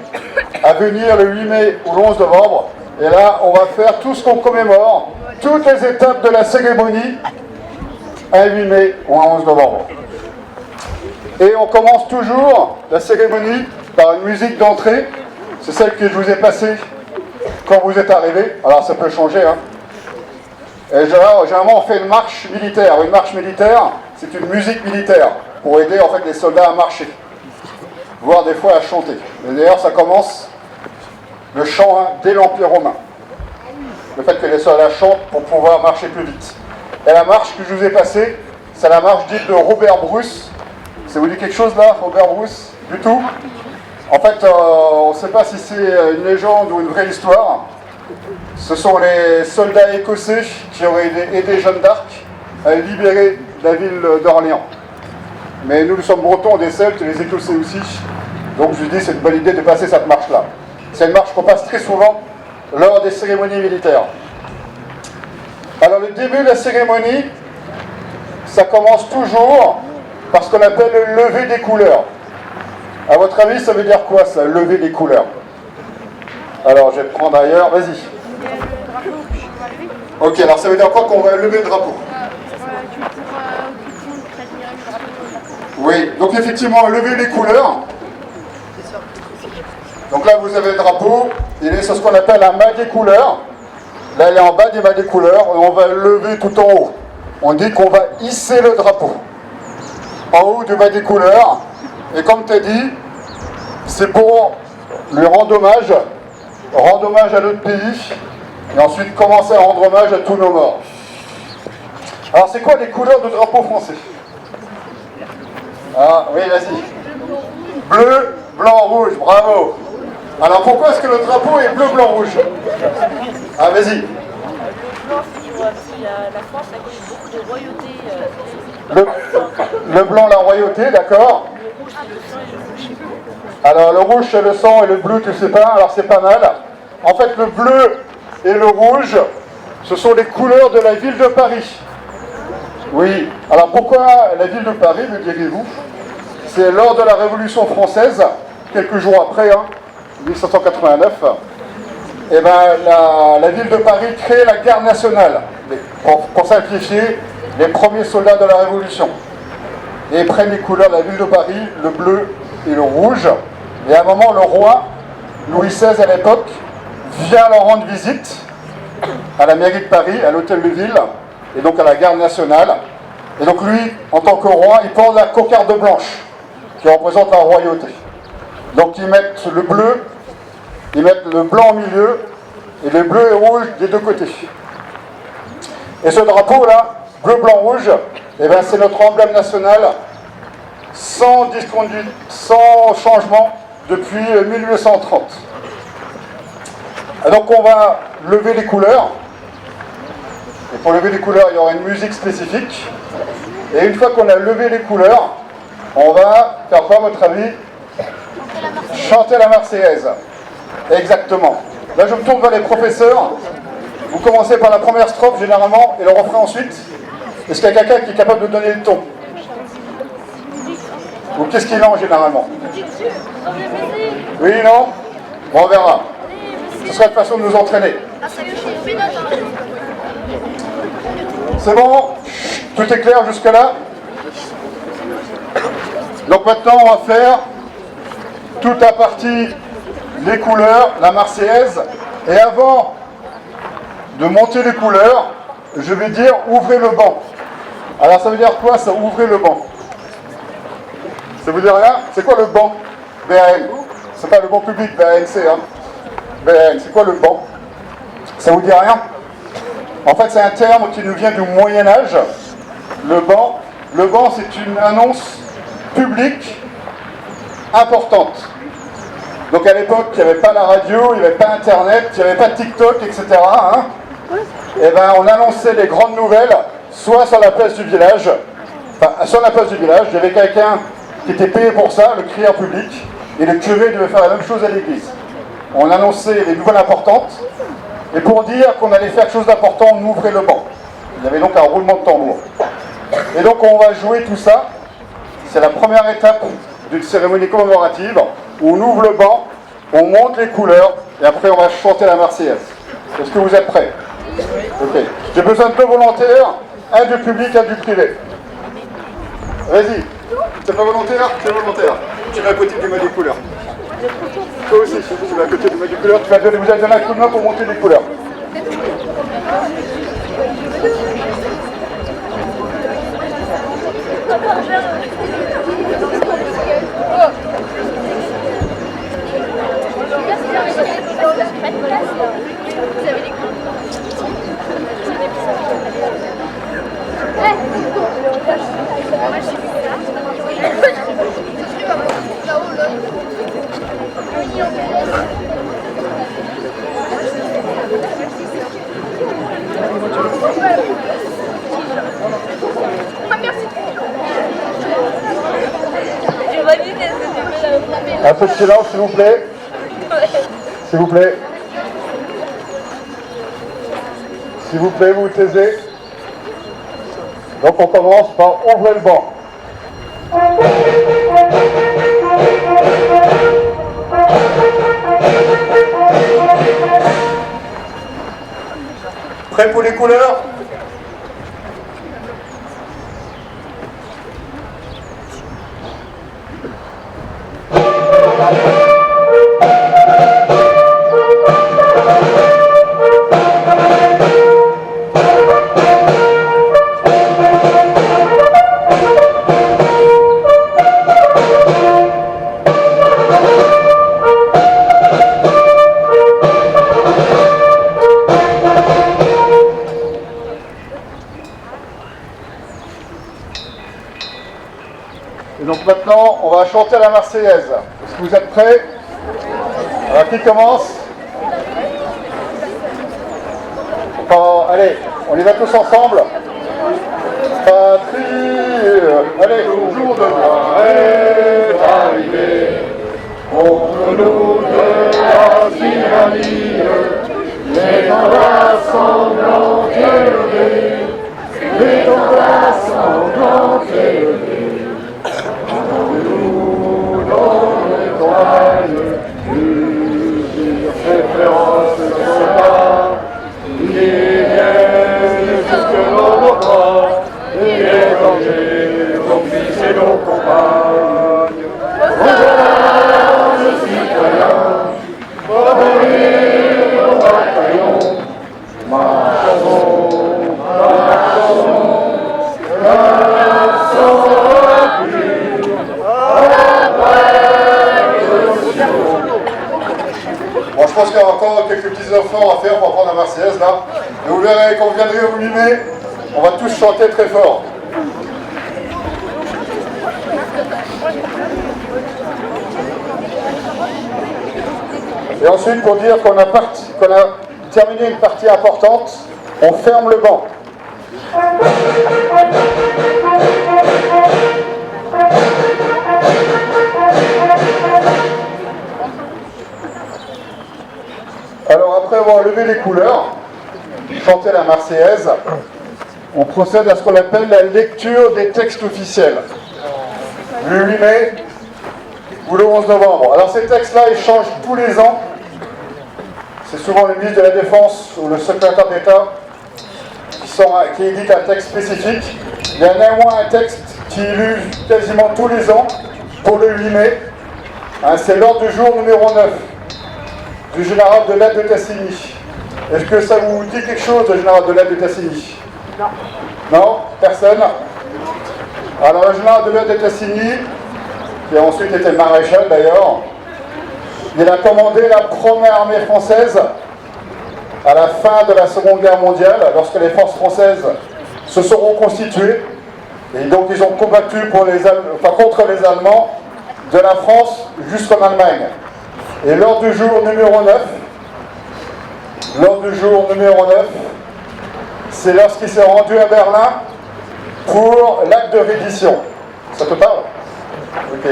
à venir le 8 mai ou le 11 novembre. Et là, on va faire tout ce qu'on commémore, toutes les étapes de la cérémonie, un 8 mai ou un 11 novembre. Et on commence toujours la cérémonie par une musique d'entrée. C'est celle que je vous ai passée quand vous êtes arrivés. Alors ça peut changer, hein. Et généralement, on fait une marche militaire. Une marche militaire, c'est une musique militaire pour aider en fait les soldats à marcher, voire des fois à chanter. Et d'ailleurs, ça commence le chant dès l'Empire romain. Le fait que les soldats chantent pour pouvoir marcher plus vite. Et la marche que je vous ai passée, c'est la marche dite de Robert Bruce. Ça vous dit quelque chose là, Robert Bruce? Du tout? En fait, on ne sait pas si c'est une légende ou une vraie histoire. Ce sont les soldats écossais qui auraient aidé Jeanne d'Arc à libérer la ville d'Orléans. Mais nous sommes bretons, des Celtes, et les Écossais aussi. Donc je lui dis c'est une bonne idée de passer cette marche-là. C'est une marche qu'on passe très souvent lors des cérémonies militaires. Alors le début de la cérémonie, ça commence toujours par ce qu'on appelle le lever des couleurs. À votre avis, ça veut dire quoi ça, lever des couleurs? Alors je vais prendre ailleurs, vas-y. Ok, alors ça veut dire quoi qu'on va lever le drapeau? Oui, donc effectivement, lever les couleurs. Donc là, vous avez le drapeau, il est sur ce qu'on appelle un mât des couleurs. Là, elle est en bas des mains des couleurs et on va le lever tout en haut. On dit qu'on va hisser le drapeau. En haut du bas des couleurs. Et comme tu as dit, c'est pour lui rendre hommage à notre pays, et ensuite commencer à rendre hommage à tous nos morts. Alors, c'est quoi les couleurs du drapeau français? Ah, oui, vas-y. Bleu, blanc, rouge, bravo. Alors, pourquoi est-ce que le drapeau est bleu, blanc, rouge? Ah, vas-y. La France a connu beaucoup de royautés. Le blanc, la royauté, d'accord. Alors, le rouge, c'est le sang, et le bleu, tu sais pas, alors c'est pas mal. En fait, le bleu et le rouge, ce sont les couleurs de la ville de Paris. Oui. Alors, pourquoi la ville de Paris, me direz-vous? C'est lors de la Révolution française, quelques jours après, 1789, et ben, la ville de Paris crée la garde nationale, pour simplifier, les premiers soldats de la Révolution. Et ils prennent les couleurs de la ville de Paris, le bleu et le rouge. Et à un moment, le roi, Louis XVI à l'époque, vient leur rendre visite à la mairie de Paris, à l'hôtel de ville, et donc à la garde nationale. Et donc lui, en tant que roi, il porte la cocarde blanche, qui représente la royauté. Donc ils mettent le bleu, ils mettent le blanc au milieu, et le bleu et rouge des deux côtés. Et ce drapeau-là, bleu, blanc, rouge, eh ben, c'est notre emblème national, sans disconduite, sans changement, depuis 1830. Et donc on va lever les couleurs. Et pour lever les couleurs, il y aura une musique spécifique. Et une fois qu'on a levé les couleurs, on va faire quoi, à votre avis? Chanter la Marseillaise. Exactement. Là, je me tourne vers les professeurs. Vous commencez par la première strophe, généralement, et le refrain ensuite. Est-ce qu'il y a quelqu'un qui est capable de donner le ton? Ou qu'est-ce qu'il en généralement? Oui, non? Bon, on verra. Ce sera une façon de nous entraîner. C'est bon? Tout est clair jusque-là? Donc maintenant, on va faire toute la partie les couleurs, la Marseillaise. Et avant de monter les couleurs, je vais dire ouvrez le banc. Alors ça veut dire quoi, ça, ouvrez le banc? Ça vous dit rien? C'est quoi le banc? BAN. C'est pas le banc public, BANC. BAN, c'est quoi le banc? Ça vous dit rien? En fait, c'est un terme qui nous vient du Moyen-Âge. Le banc, c'est une annonce publique importante. Donc à l'époque, il n'y avait pas la radio, il n'y avait pas Internet, il n'y avait pas TikTok, etc. Et ben, on annonçait les grandes nouvelles, soit sur la place du village, sur la place du village, il y avait quelqu'un qui était payé pour ça, le crieur public, et le curé devait faire la même chose à l'église. On annonçait les nouvelles importantes, et pour dire qu'on allait faire quelque chose d'important, on ouvrait le banc. Il y avait donc un roulement de tambour. Et donc on va jouer tout ça. C'est la première étape d'une cérémonie commémorative, où on ouvre le banc, on monte les couleurs, et après on va chanter la Marseillaise. Est-ce que vous êtes prêts? Ok. J'ai besoin de deux volontaires, un du public, un du privé. Vas-y. C'est pas volontaire? C'est volontaire. Tu vas à côté du mât des couleurs. Toi aussi, tu vas à côté du mât des couleurs. Vous allez donner un coup de main pour monter les couleurs. Un peu de silence, s'il vous plaît. S'il vous plaît. S'il vous plaît, vous vous taisez. Donc on commence par ouvrir le banc. Prêt pour les couleurs? on va chanter la Marseillaise. Est-ce que vous êtes prêts? Alors, qui commence? Allez, on y va tous ensemble. Patrie, allez, le jour de gloire est arrivé. Contre nous de la tyrannie, les combats sanglants élevés, les combats sanglants élevés. Nous dans les campagnes, plusieurs ces féroces soldats, qui viennent jusque dans nos bras, et égorger nos fils et nos compagnes. Regarde, citoyens, revenez nos bataillons, marchons, Bon, je pense qu'il y a encore quelques petits efforts à faire pour apprendre la Marseillaise là. Et vous verrez, quand vous viendrez vous mimer, on va tous chanter très fort. Et ensuite, pour dire qu'on a terminé une partie importante, on ferme le banc. Alors après avoir levé les couleurs, chanté la Marseillaise, on procède à ce qu'on appelle la lecture des textes officiels. Le 8 mai ou le 11 novembre. Alors ces textes-là, ils changent tous les ans. C'est souvent le ministre de la Défense ou le secrétaire d'État qui édite un texte spécifique. Il y a néanmoins un texte qui est lu quasiment tous les ans pour le 8 mai. C'est l'ordre du jour numéro 9 du général de l'aide de Tassigny. Est-ce que ça vous dit quelque chose, le général de l'aide de Tassigny? Non. Non? Personne? Alors le général de l'aide de Tassigny, qui a ensuite été maréchal d'ailleurs, il a commandé la première armée française à la fin de la Seconde Guerre mondiale, lorsque les forces françaises se sont reconstituées, et donc ils ont combattu contre les Allemands de la France jusqu'en Allemagne. Et l'ordre du jour numéro 9, c'est lorsqu'il s'est rendu à Berlin pour l'acte de reddition. Ça te parle? Ok.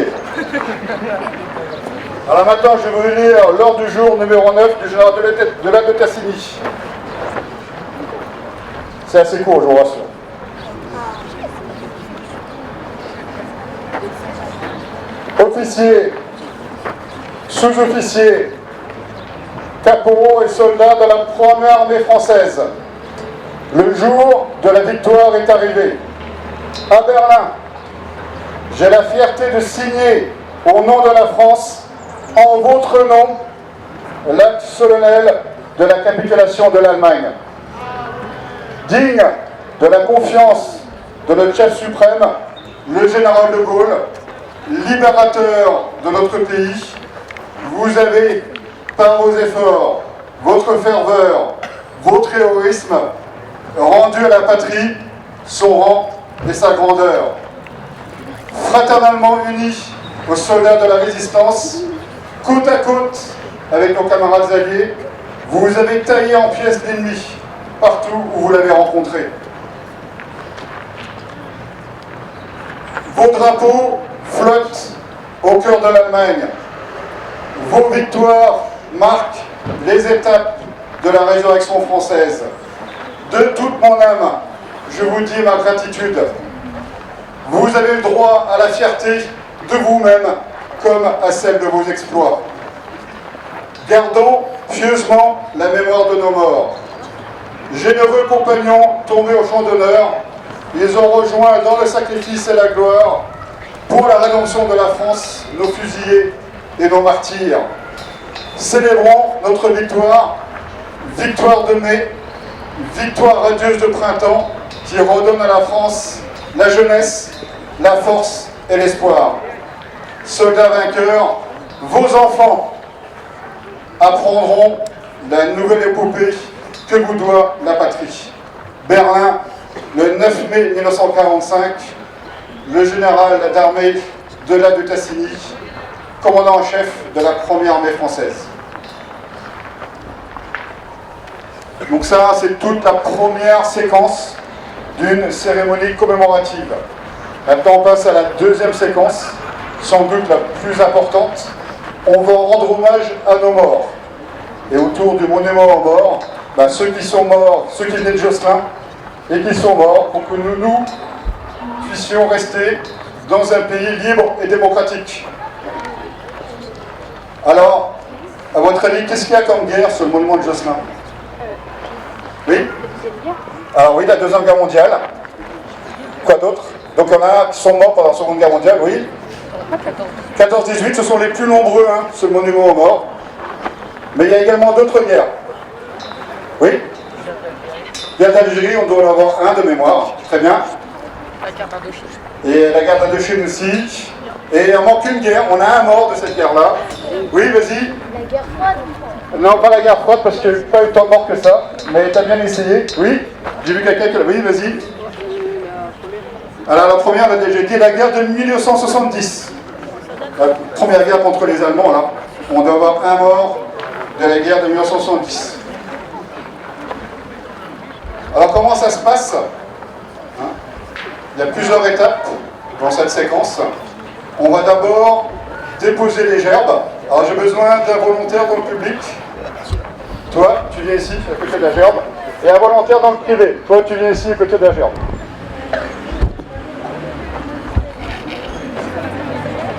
Alors maintenant, je vais vous lire l'ordre du jour numéro 9 du général de l'aide de Tassigny. C'est assez court, je vous rassure. Officiers, sous-officiers, caporaux et soldats de la première armée française, le jour de la victoire est arrivé. À Berlin, j'ai la fierté de signer au nom de la France, en votre nom, l'acte solennel de la capitulation de l'Allemagne. Digne de la confiance de notre chef suprême, le général de Gaulle, libérateur de notre pays, vous avez, par vos efforts, votre ferveur, votre héroïsme, rendu à la patrie son rang et sa grandeur. Fraternellement unis aux soldats de la résistance, côte à côte avec nos camarades alliés, vous avez taillé en pièces l'ennemi partout où vous l'avez rencontré. Vos drapeaux flottent au cœur de l'Allemagne. Vos victoires marquent les étapes de la résurrection française. De toute mon âme, je vous dis ma gratitude. Vous avez le droit à la fierté de vous-même comme à celle de vos exploits. Gardons pieusement la mémoire de nos morts. Généreux compagnons tombés au champ d'honneur, ils ont rejoint dans le sacrifice et la gloire pour la rédemption de la France, nos fusillés et nos martyrs. Célébrons notre victoire, victoire de mai, victoire radieuse de printemps qui redonne à la France la jeunesse, la force et l'espoir. Soldats vainqueurs, vos enfants apprendront la nouvelle épopée que vous doit la patrie. Berlin, le 9 mai 1945, le général d'armée de la de Tassigny, commandant en chef de la première armée française. Donc ça, c'est toute la première séquence d'une cérémonie commémorative. Maintenant, on passe à la deuxième séquence, sans doute la plus importante. On va rendre hommage à nos morts. Et autour du monument aux morts, ceux qui sont morts, ceux qui venaient de Josselin, et qui sont morts pour que nous puissions rester dans un pays libre et démocratique. Alors, à votre avis, qu'est-ce qu'il y a comme guerre sur le monument de Josselin? Oui? Alors oui, la Deuxième Guerre mondiale. Quoi d'autre? Donc il y en a qui sont morts pendant la Seconde Guerre mondiale, oui. 14-18, ce sont les plus nombreux, ce monument aux morts. Mais il y a également d'autres guerres. Oui? Guerre d'Algérie, on doit en avoir un de mémoire. Très bien. La guerre d'Indochine. Et la guerre d'Indochine aussi. Et il en manque une guerre, on a un mort de cette guerre-là. Oui, vas-y. La guerre froide. Non, pas la guerre froide, parce qu'il n'y a pas eu tant de morts que ça. Mais t'as bien essayé. Oui? J'ai vu quelqu'un qui... Oui, vas-y. Alors la première, on a déjà dit, la guerre de 1970. La première guerre contre les Allemands, là. On doit avoir un mort de la guerre de 1970. Alors comment ça se passe? Il y a plusieurs étapes dans cette séquence. On va d'abord déposer les gerbes. Alors j'ai besoin d'un volontaire dans le public. Toi, tu viens ici, à côté de la gerbe. Et un volontaire dans le privé. Toi, tu viens ici, à côté de la gerbe.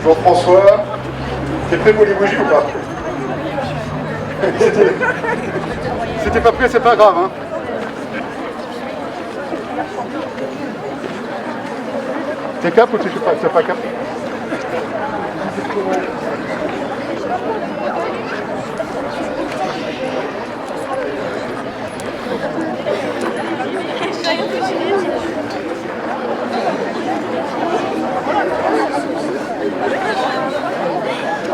Jean-François, t'es prêt pour les bougies ou pas? C'était pas prêt, c'est pas grave. T'es cap ou tu n'es pas cap?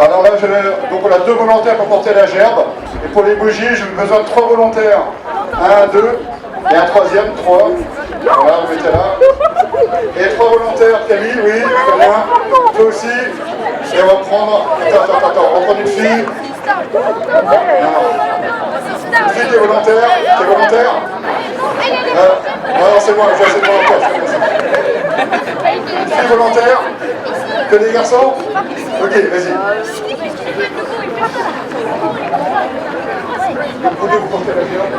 Alors là, donc on a 2 volontaires pour porter la gerbe. Et pour les bougies, j'ai besoin de 3 volontaires. 1, 2, et un troisième, 3. Voilà, vous mettez là. Et 3 volontaires, Camille, oui, très bien. Toi aussi. Et on va prendre... Attends, on va prendre une fille. Non. Une fille qui est volontaire. Qui est volontaire? Non, c'est moi, je vais essayer de voir encore. Une fille volontaire? Que des garçons? Ok, vas-y. Vous deux, vous portez la gerbe.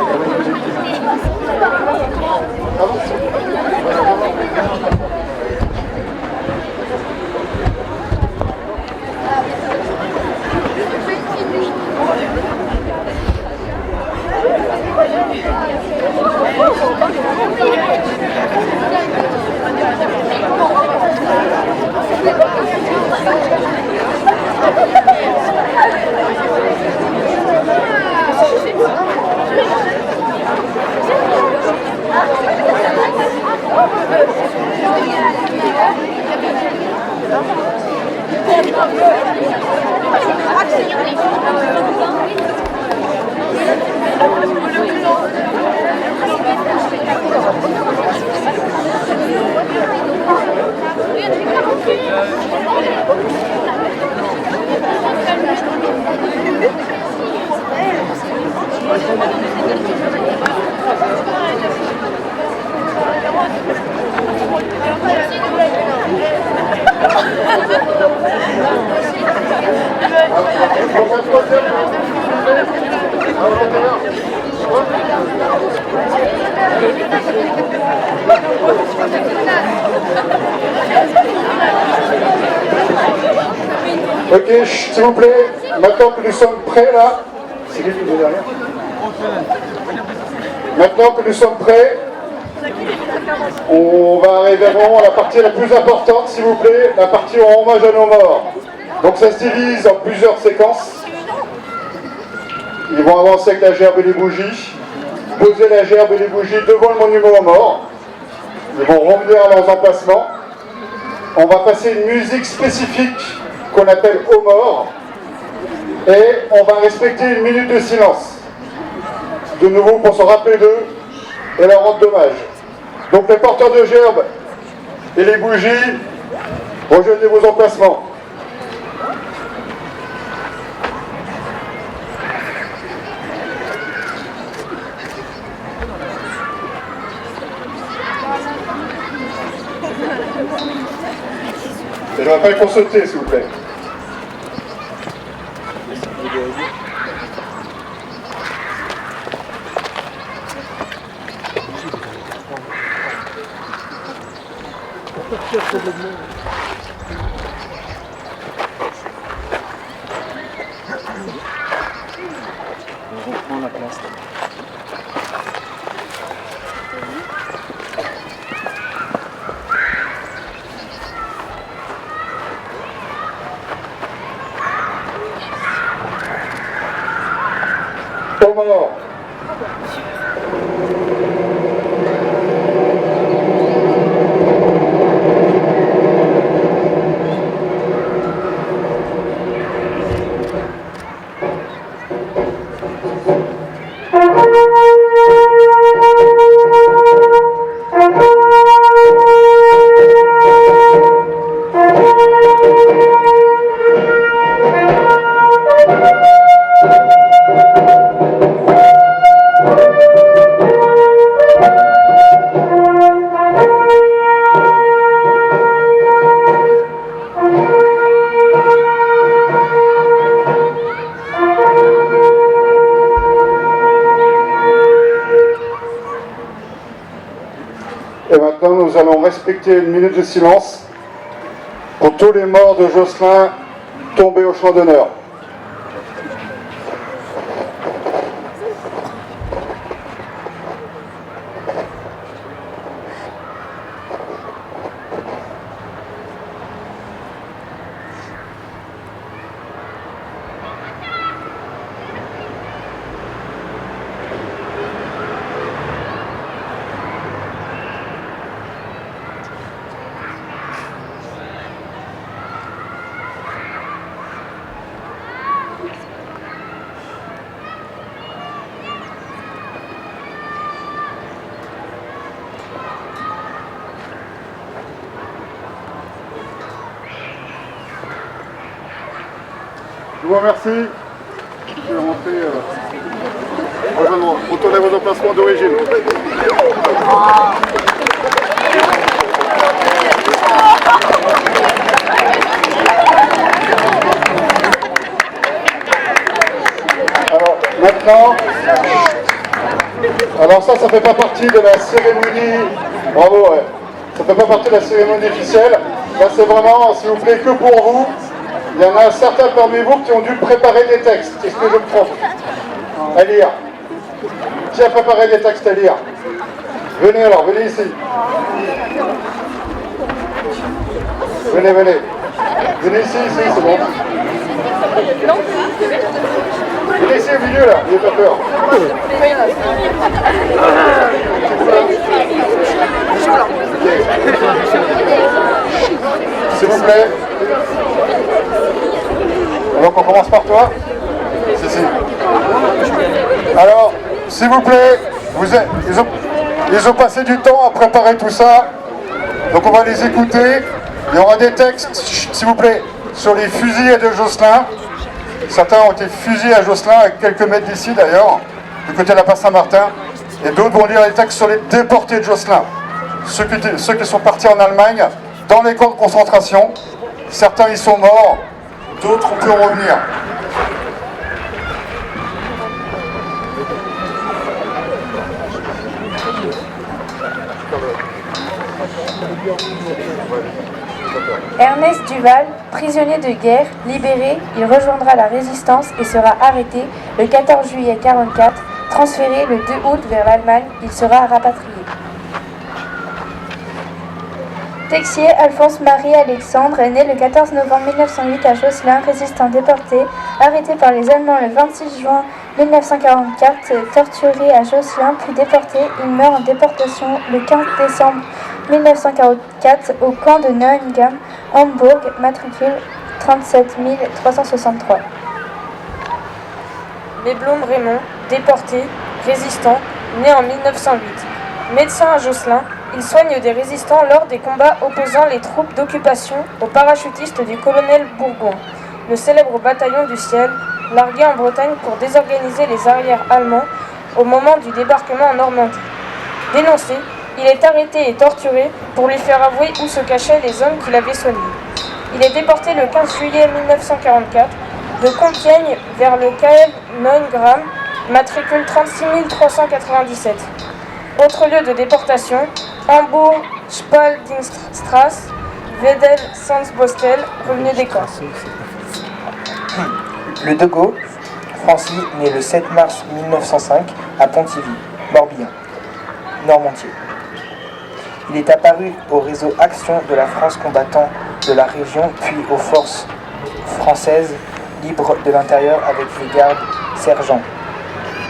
Ok, s'il vous plaît, maintenant que nous sommes prêts là, c'est lui qui est derrière. Maintenant que nous sommes prêts, on va arriver à la partie la plus importante, s'il vous plaît, la partie où on hommage à nos morts. Donc ça se divise en plusieurs séquences. Ils vont avancer avec la gerbe et les bougies, poser la gerbe et les bougies devant le monument aux morts. Ils vont revenir à leurs emplacements. On va passer une musique spécifique qu'on appelle aux morts. Et on va respecter une minute de silence. De nouveau pour se rappeler d'eux et leur rendre hommage. Donc les porteurs de gerbes et les bougies, Rejoignez vos emplacements. Et je rappelle qu'on sauter, s'il vous plaît. On reprend la place. Comment? Et maintenant, nous allons respecter une minute de silence pour tous les morts de Josselin tombés au champ d'honneur. Je vous remercie. Je vais rentrer. Retournez vos emplacements d'origine. Alors, maintenant. Alors ça fait pas partie de la cérémonie. Bravo, ouais. Ça fait pas partie de la cérémonie officielle. Là, c'est vraiment, s'il vous plaît, que pour vous. Il y en a certains parmi vous qui ont dû préparer des textes. Qu'est-ce que je me trompe à lire? Qui a préparé des textes à lire? Venez alors, venez ici. Venez, venez. Venez ici, c'est bon. Venez ici au milieu là, n'ayez pas peur. S'il vous plaît. Donc on commence par toi. Si. Alors, s'il vous plaît, ils ont passé du temps à préparer tout ça. Donc on va les écouter. Il y aura des textes, s'il vous plaît, sur les fusillés de Josselin. Certains ont été fusillés à Josselin, à quelques mètres d'ici d'ailleurs, du côté de la place Saint-Martin. Et d'autres vont lire les textes sur les déportés de Josselin. Ceux qui sont partis en Allemagne, dans les camps de concentration. Certains y sont morts, d'autres ont pu en revenir. Ernest Duval, prisonnier de guerre, libéré, il rejoindra la résistance et sera arrêté le 14 juillet 1944, transféré le 2 août vers l'Allemagne, il sera rapatrié. Texier Alphonse-Marie Alexandre est né le 14 novembre 1908 à Josselin, résistant déporté, arrêté par les Allemands le 26 juin 1944, torturé à Josselin puis déporté. Il meurt en déportation le 15 décembre 1944 au camp de Neuengamme, Hambourg, matricule 37 363. Léblon Raymond, déporté, résistant, né en 1908. Médecin à Josselin, Il soigne des résistants lors des combats opposant les troupes d'occupation aux parachutistes du colonel Bourgoin, le célèbre bataillon du ciel, largué en Bretagne pour désorganiser les arrières allemands au moment du débarquement en Normandie. Dénoncé, il est arrêté et torturé pour lui faire avouer où se cachaient les hommes qui l'avaient soigné. Il est déporté le 15 juillet 1944 de Compiègne vers le KL Neuengamme, matricule 36 397. Autre lieu de déportation, Hambourg, Spaldingstrasse, Wedel, Sans-Bostel, revenu d'Écosse. Le de Gaulle, Francis, né le 7 mars 1905 à Pontivy, Morbihan, Normandie. Il est apparu au réseau Action de la France combattant de la région, puis aux forces françaises libres de l'intérieur avec les gardes sergents.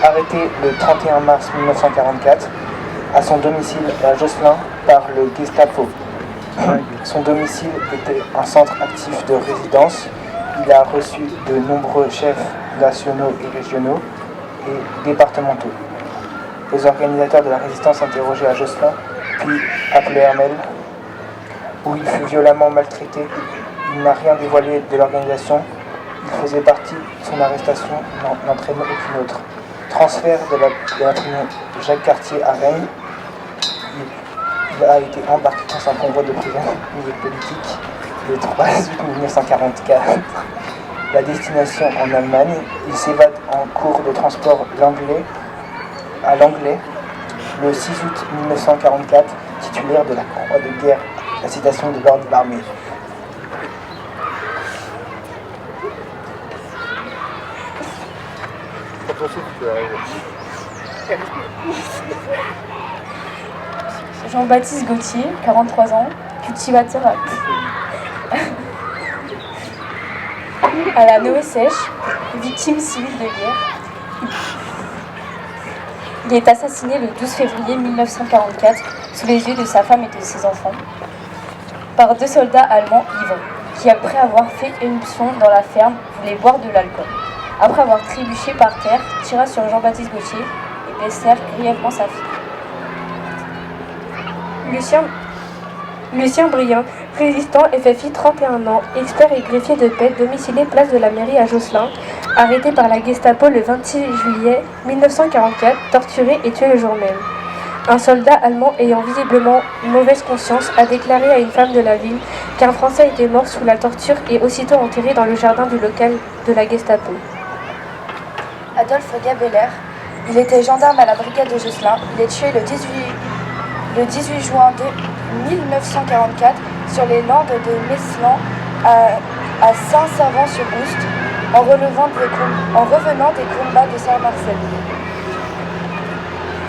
Arrêté le 31 mars 1944 à son domicile à Josselin par le Gestapo. Son domicile était un centre actif de résidence. Il a reçu de nombreux chefs nationaux et régionaux et départementaux. Les organisateurs de la résistance interrogés à Josselin, puis appelé Hermel, où il fut violemment maltraité. Il n'a rien dévoilé de l'organisation. Il faisait partie de son arrestation, n'entraînant aucune autre. Transfert de la prison Jacques Cartier à Rennes. Il a été embarqué dans un convoi de prison politique le 3 août 1944. La destination en Allemagne, il s'évade en cours de transport à l'anglais le 6 août 1944, titulaire de la Croix de guerre, la citation de l'ordre de l'armée. Jean-Baptiste Gauthier, 43 ans, cultivateur à la Noé-Sèche, victime civile de guerre. Il est assassiné le 12 février 1944 sous les yeux de sa femme et de ses enfants par 2 soldats allemands ivres qui, après avoir fait éruption dans la ferme, voulaient boire de l'alcool. Après avoir trébuché par terre, tira sur Jean-Baptiste Gauthier et blessèrent grièvement sa fille. Lucien Briand, résistant FFI 31 ans, expert et greffier de paix, domicilié place de la mairie à Josselin, arrêté par la Gestapo le 26 juillet 1944, torturé et tué le jour même. Un soldat allemand ayant visiblement une mauvaise conscience a déclaré à une femme de la ville qu'un Français était mort sous la torture et aussitôt enterré dans le jardin du local de la Gestapo. Adolphe Gabeller, il était gendarme à la brigade de Josselin. Il est tué le 18 juin 1944 sur les landes de Meslan à Saint-Servant-sur-Oust en revenant des combats de Saint-Marcel.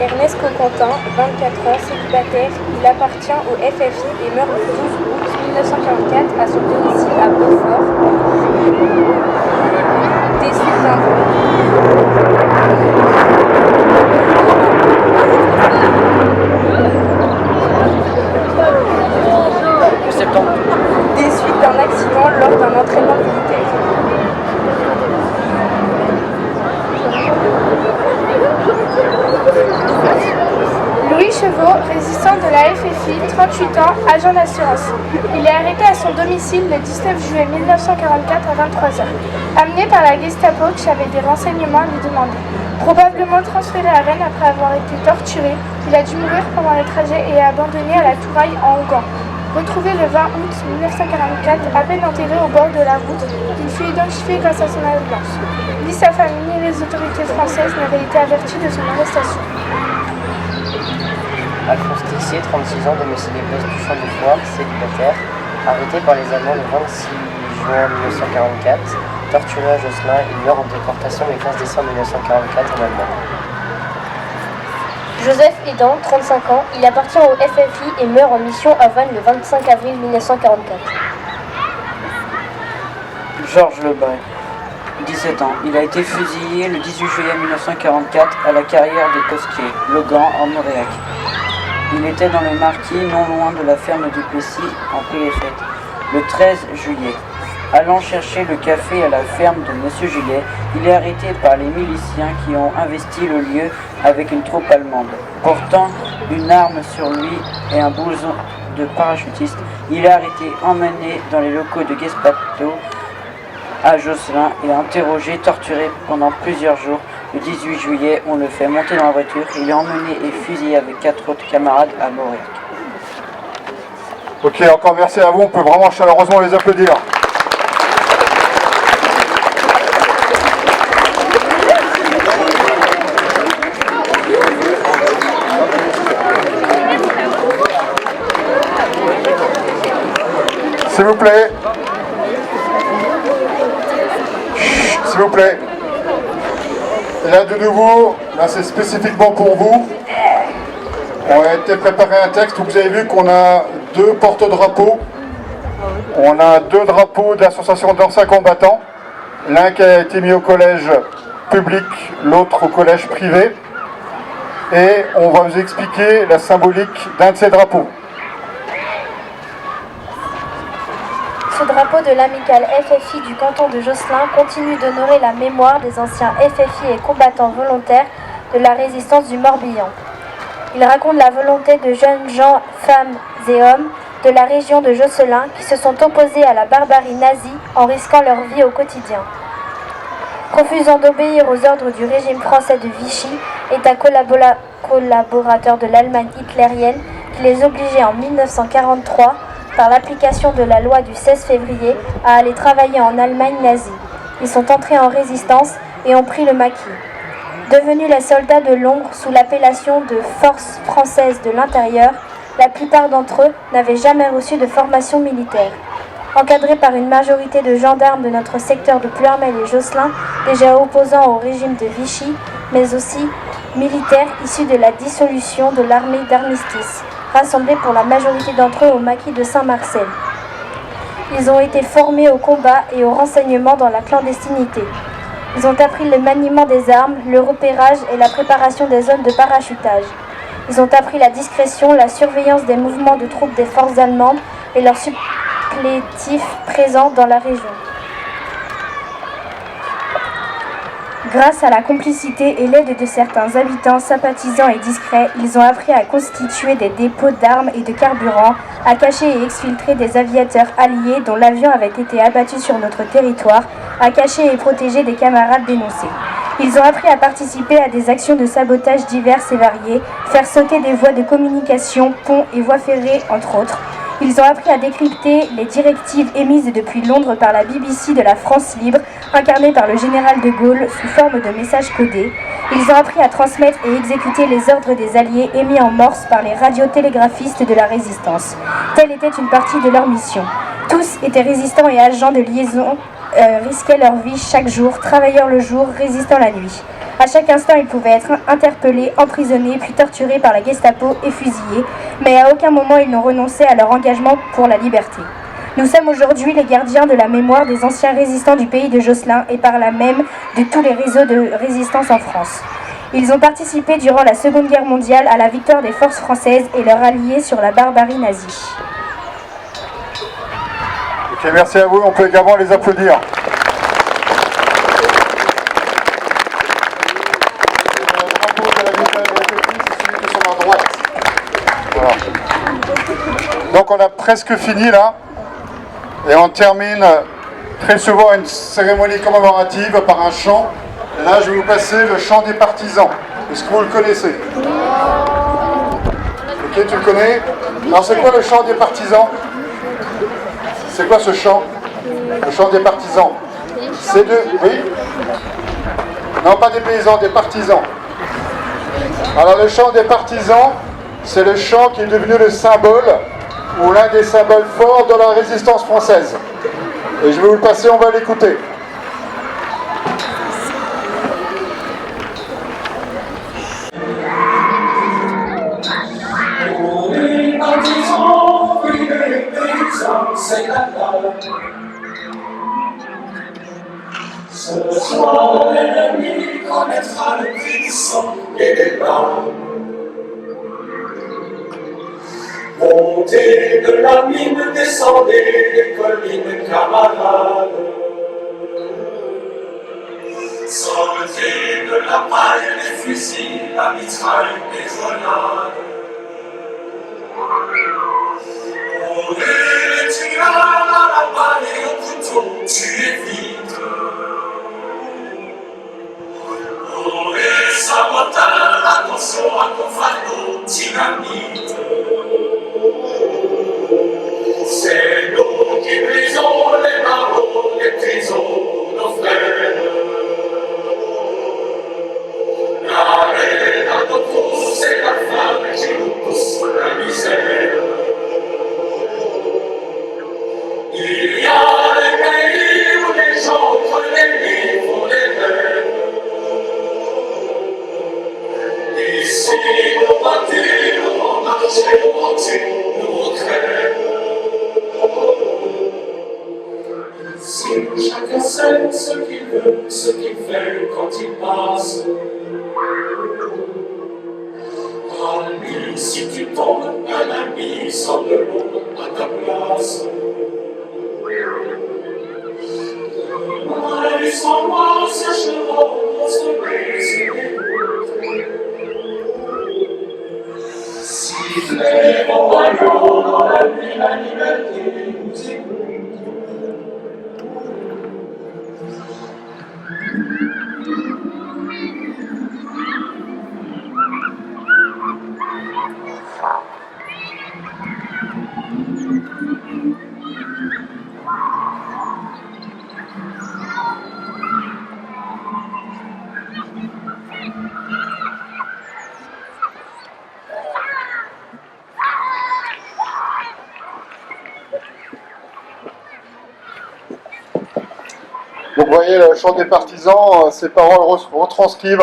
Ernest Coquentin, 24 ans, célibataire, il appartient au FFI et meurt le 12 août 1944 à son domicile à Beaufort, des suites d'un accident lors d'un entraînement militaire. Louis Chevaux, résistant de la FFI, 38 ans, agent d'assurance. Il est arrêté à son domicile le 19 juillet 1944 à 23h. Amené par la Gestapo qui avait des renseignements à lui demander. Probablement transféré à Rennes après avoir été torturé, il a dû mourir pendant le trajet et est abandonné à la Touraille en Ougan. Retrouvé le 20 août 1944, à peine enterré au bord de la route, il fut identifié grâce à son ambulance. Ni sa famille ni les autorités françaises n'avaient été avertis de son arrestation. Alphonse Texier, 36 ans, domicilié place du Champ de Foire, célibataire, arrêté par les Allemands le 26 juin 1944, torturé à Josselin et meurt en déportation le 15 décembre 1944 en Allemagne. Joseph Edan, 35 ans, il appartient au FFI et meurt en mission à Vannes le 25 avril 1944. Georges Lebray, 17 ans, il a été fusillé le 18 juillet 1944 à la carrière des Cosquiers, Logan, en Mauriac. Il était dans le Marquis, non loin de la ferme du Plessis, en Priéfête, le 13 juillet. Allant chercher le café à la ferme de M. Gillet, il est arrêté par les miliciens qui ont investi le lieu avec une troupe allemande. Portant une arme sur lui et un blouson de parachutiste. Il est arrêté, emmené dans les locaux de Gestapo à Josselin et interrogé, torturé pendant plusieurs jours. Le 18 juillet, on le fait monter dans la voiture. Il est emmené et fusillé avec 4 autres camarades à Mauriac. Ok, encore merci à vous, on peut vraiment chaleureusement les applaudir. S'il vous plaît. Chut, s'il vous plaît. Là de nouveau, là c'est spécifiquement pour vous. On a été préparé un texte où vous avez vu qu'on a 2 porte-drapeaux. On a 2 drapeaux de l'association d'anciens combattants. L'un qui a été mis au collège public, l'autre au collège privé. Et on va vous expliquer la symbolique d'un de ces drapeaux. Ce drapeau de l'amicale FFI du canton de Josselin continue d'honorer la mémoire des anciens FFI et combattants volontaires de la résistance du Morbihan. Il raconte la volonté de jeunes gens, femmes et hommes de la région de Josselin qui se sont opposés à la barbarie nazie en risquant leur vie au quotidien. Refusant d'obéir aux ordres du régime français de Vichy et un collaborateur de l'Allemagne hitlérienne qui les obligeait en 1943 par l'application de la loi du 16 février, à aller travailler en Allemagne nazie. Ils sont entrés en résistance et ont pris le maquis. Devenus les soldats de l'ombre sous l'appellation de Forces françaises de l'intérieur, la plupart d'entre eux n'avaient jamais reçu de formation militaire. Encadrés par une majorité de gendarmes de notre secteur de Pluhermel et Josselin, déjà opposants au régime de Vichy, mais aussi militaires issus de la dissolution de l'armée d'armistice, rassemblés pour la majorité d'entre eux au maquis de Saint-Marcel. Ils ont été formés au combat et au renseignement dans la clandestinité. Ils ont appris le maniement des armes, le repérage et la préparation des zones de parachutage. Ils ont appris la discrétion, la surveillance des mouvements de troupes des forces allemandes et leurs supplétifs présents dans la région. Grâce à la complicité et l'aide de certains habitants sympathisants et discrets, ils ont appris à constituer des dépôts d'armes et de carburant, à cacher et exfiltrer des aviateurs alliés dont l'avion avait été abattu sur notre territoire, à cacher et protéger des camarades dénoncés. Ils ont appris à participer à des actions de sabotage diverses et variées, faire sauter des voies de communication, ponts et voies ferrées, entre autres. Ils ont appris à décrypter les directives émises depuis Londres par la BBC de la France libre, incarnée par le général de Gaulle sous forme de messages codés. Ils ont appris à transmettre et exécuter les ordres des Alliés émis en morse par les radiotélégraphistes de la Résistance. Telle était une partie de leur mission. Tous étaient résistants et agents de liaison, risquaient leur vie chaque jour, travailleurs le jour, résistant la nuit. À chaque instant, ils pouvaient être interpellés, emprisonnés, puis torturés par la Gestapo et fusillés, mais à aucun moment ils n'ont renoncé à leur engagement pour la liberté. Nous sommes aujourd'hui les gardiens de la mémoire des anciens résistants du pays de Josselin et par là même de tous les réseaux de résistance en France. Ils ont participé durant la Seconde Guerre mondiale à la victoire des forces françaises et leurs alliés sur la barbarie nazie. Ok, merci à vous, on peut également les applaudir. Voilà. Donc on a presque fini là, et on termine très souvent une cérémonie commémorative par un chant. Et là je vais vous passer le chant des partisans. Est-ce que vous le connaissez? Ok, tu le connais? Alors c'est quoi le chant des partisans? C'est quoi ce chant? Le chant des partisans. C'est de... Oui? Non, pas des paysans, des partisans. Alors le chant des partisans, c'est le chant qui est devenu le symbole, ou l'un des symboles forts de la résistance française. Et je vais vous le passer, on va l'écouter. Ce soir, l'ennemi connaîtra le prix du sang et des larmes. Montez de la mine, descendez des collines, camarades. Sortez de la paille, les fusils, la mitraille, les grenades. Oh, et tu as la balle et au couteau, tu évites. Oh, et saboteur, attention à ton fardeau, dynamite. C'est nous qui brisons les barreaux, les prisons, nos frères. La reine à nos pouces, c'est la femme qui nous pousse la misère. Il y a des pays où les gens prennent les lits pour les rêves. Ici, nous bâtis, nous marchons, nous tue, nous crève. Ici, chacun sait ce qu'il veut, ce qu'il fait quand il passe. Ami, si tu tombes, un ami semble bon à ta place. Moi, sans moi, ces chevaux se brisent les routes. Sifflez mon royaume dans la nuit, la liberté nous écoute. Donc vous voyez, le chant des partisans, ces paroles retranscrivent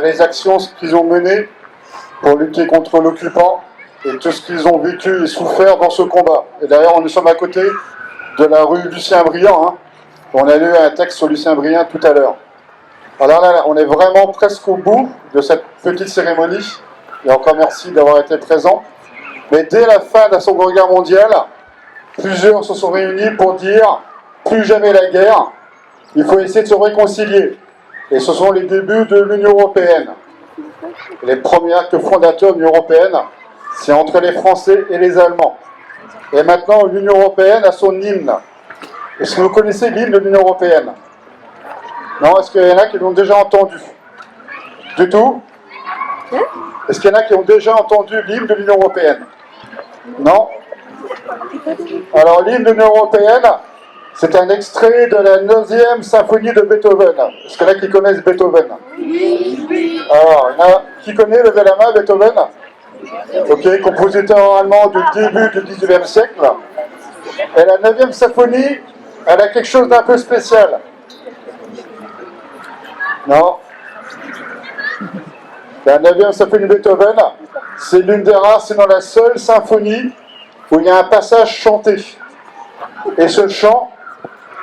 les actions qu'ils ont menées pour lutter contre l'occupant et tout ce qu'ils ont vécu et souffert dans ce combat. Et d'ailleurs, nous sommes à côté de la rue Lucien Briand. Hein. On a lu un texte sur Lucien Briand tout à l'heure. Alors là, on est vraiment presque au bout de cette petite cérémonie. Et encore merci d'avoir été présents. Mais dès la fin de la Seconde Guerre mondiale, plusieurs se sont réunis pour dire « plus jamais la guerre ». Il faut essayer de se réconcilier. Et ce sont les débuts de l'Union européenne. Les premiers actes fondateurs de l'Union européenne, c'est entre les Français et les Allemands. Et maintenant, l'Union européenne a son hymne. Est-ce que vous connaissez l'hymne de l'Union européenne? Non? Est-ce qu'il y en a qui l'ont déjà entendu? Du tout? Est-ce qu'il y en a qui ont déjà entendu l'hymne de l'Union européenne? Non? Alors, l'hymne de l'Union européenne, c'est un extrait de la 9e symphonie de Beethoven. Est-ce qu'il y en a qui connaissent Beethoven? Alors, il y en a qui connaît, levez la main, Beethoven? Ok, compositeur allemand du début du 19e siècle. Et la 9e symphonie, elle a quelque chose d'un peu spécial. Non? La 9e symphonie de Beethoven, c'est l'une des rares, sinon la seule symphonie où il y a un passage chanté. Et ce chant,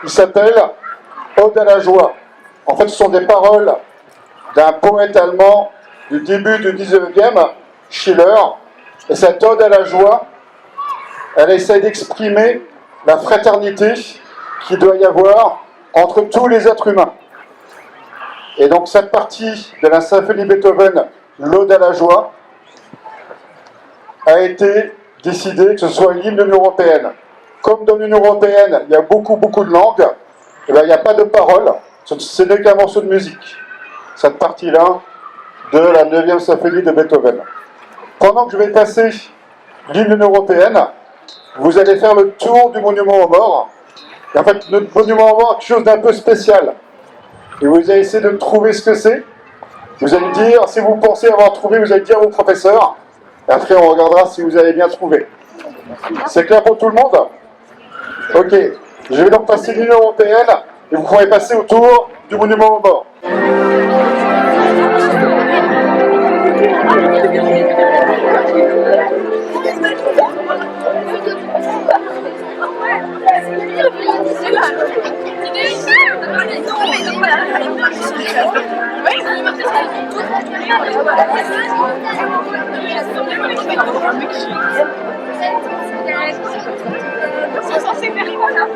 il s'appelle Ode à la joie. En fait, ce sont des paroles d'un poète allemand du début du 19e, Schiller. Et cette Ode à la joie, elle essaie d'exprimer la fraternité qu'il doit y avoir entre tous les êtres humains. Et donc cette partie de la symphonie Beethoven, l'Ode à la joie, a été décidé que ce soit l'hymne de l'Union européenne. Comme dans l'Union européenne, il y a beaucoup de langues, et bien, il n'y a pas de paroles, ce n'est qu'un morceau de musique. Cette partie-là de la 9e symphonie de Beethoven. Pendant que je vais passer l'hymne de l'Union européenne, vous allez faire le tour du monument aux morts. Et en fait, le monument aux morts est quelque chose d'un peu spécial. Et vous allez essayer de me trouver ce que c'est. Vous allez dire, si vous pensez avoir trouvé, vous allez dire au professeur. Et après, on regardera si vous avez bien trouvé. C'est clair pour tout le monde? Ok. Je vais donc passer l'Union européenne et vous pourrez passer autour du monument aux morts. Ils sont censés faire quoi là?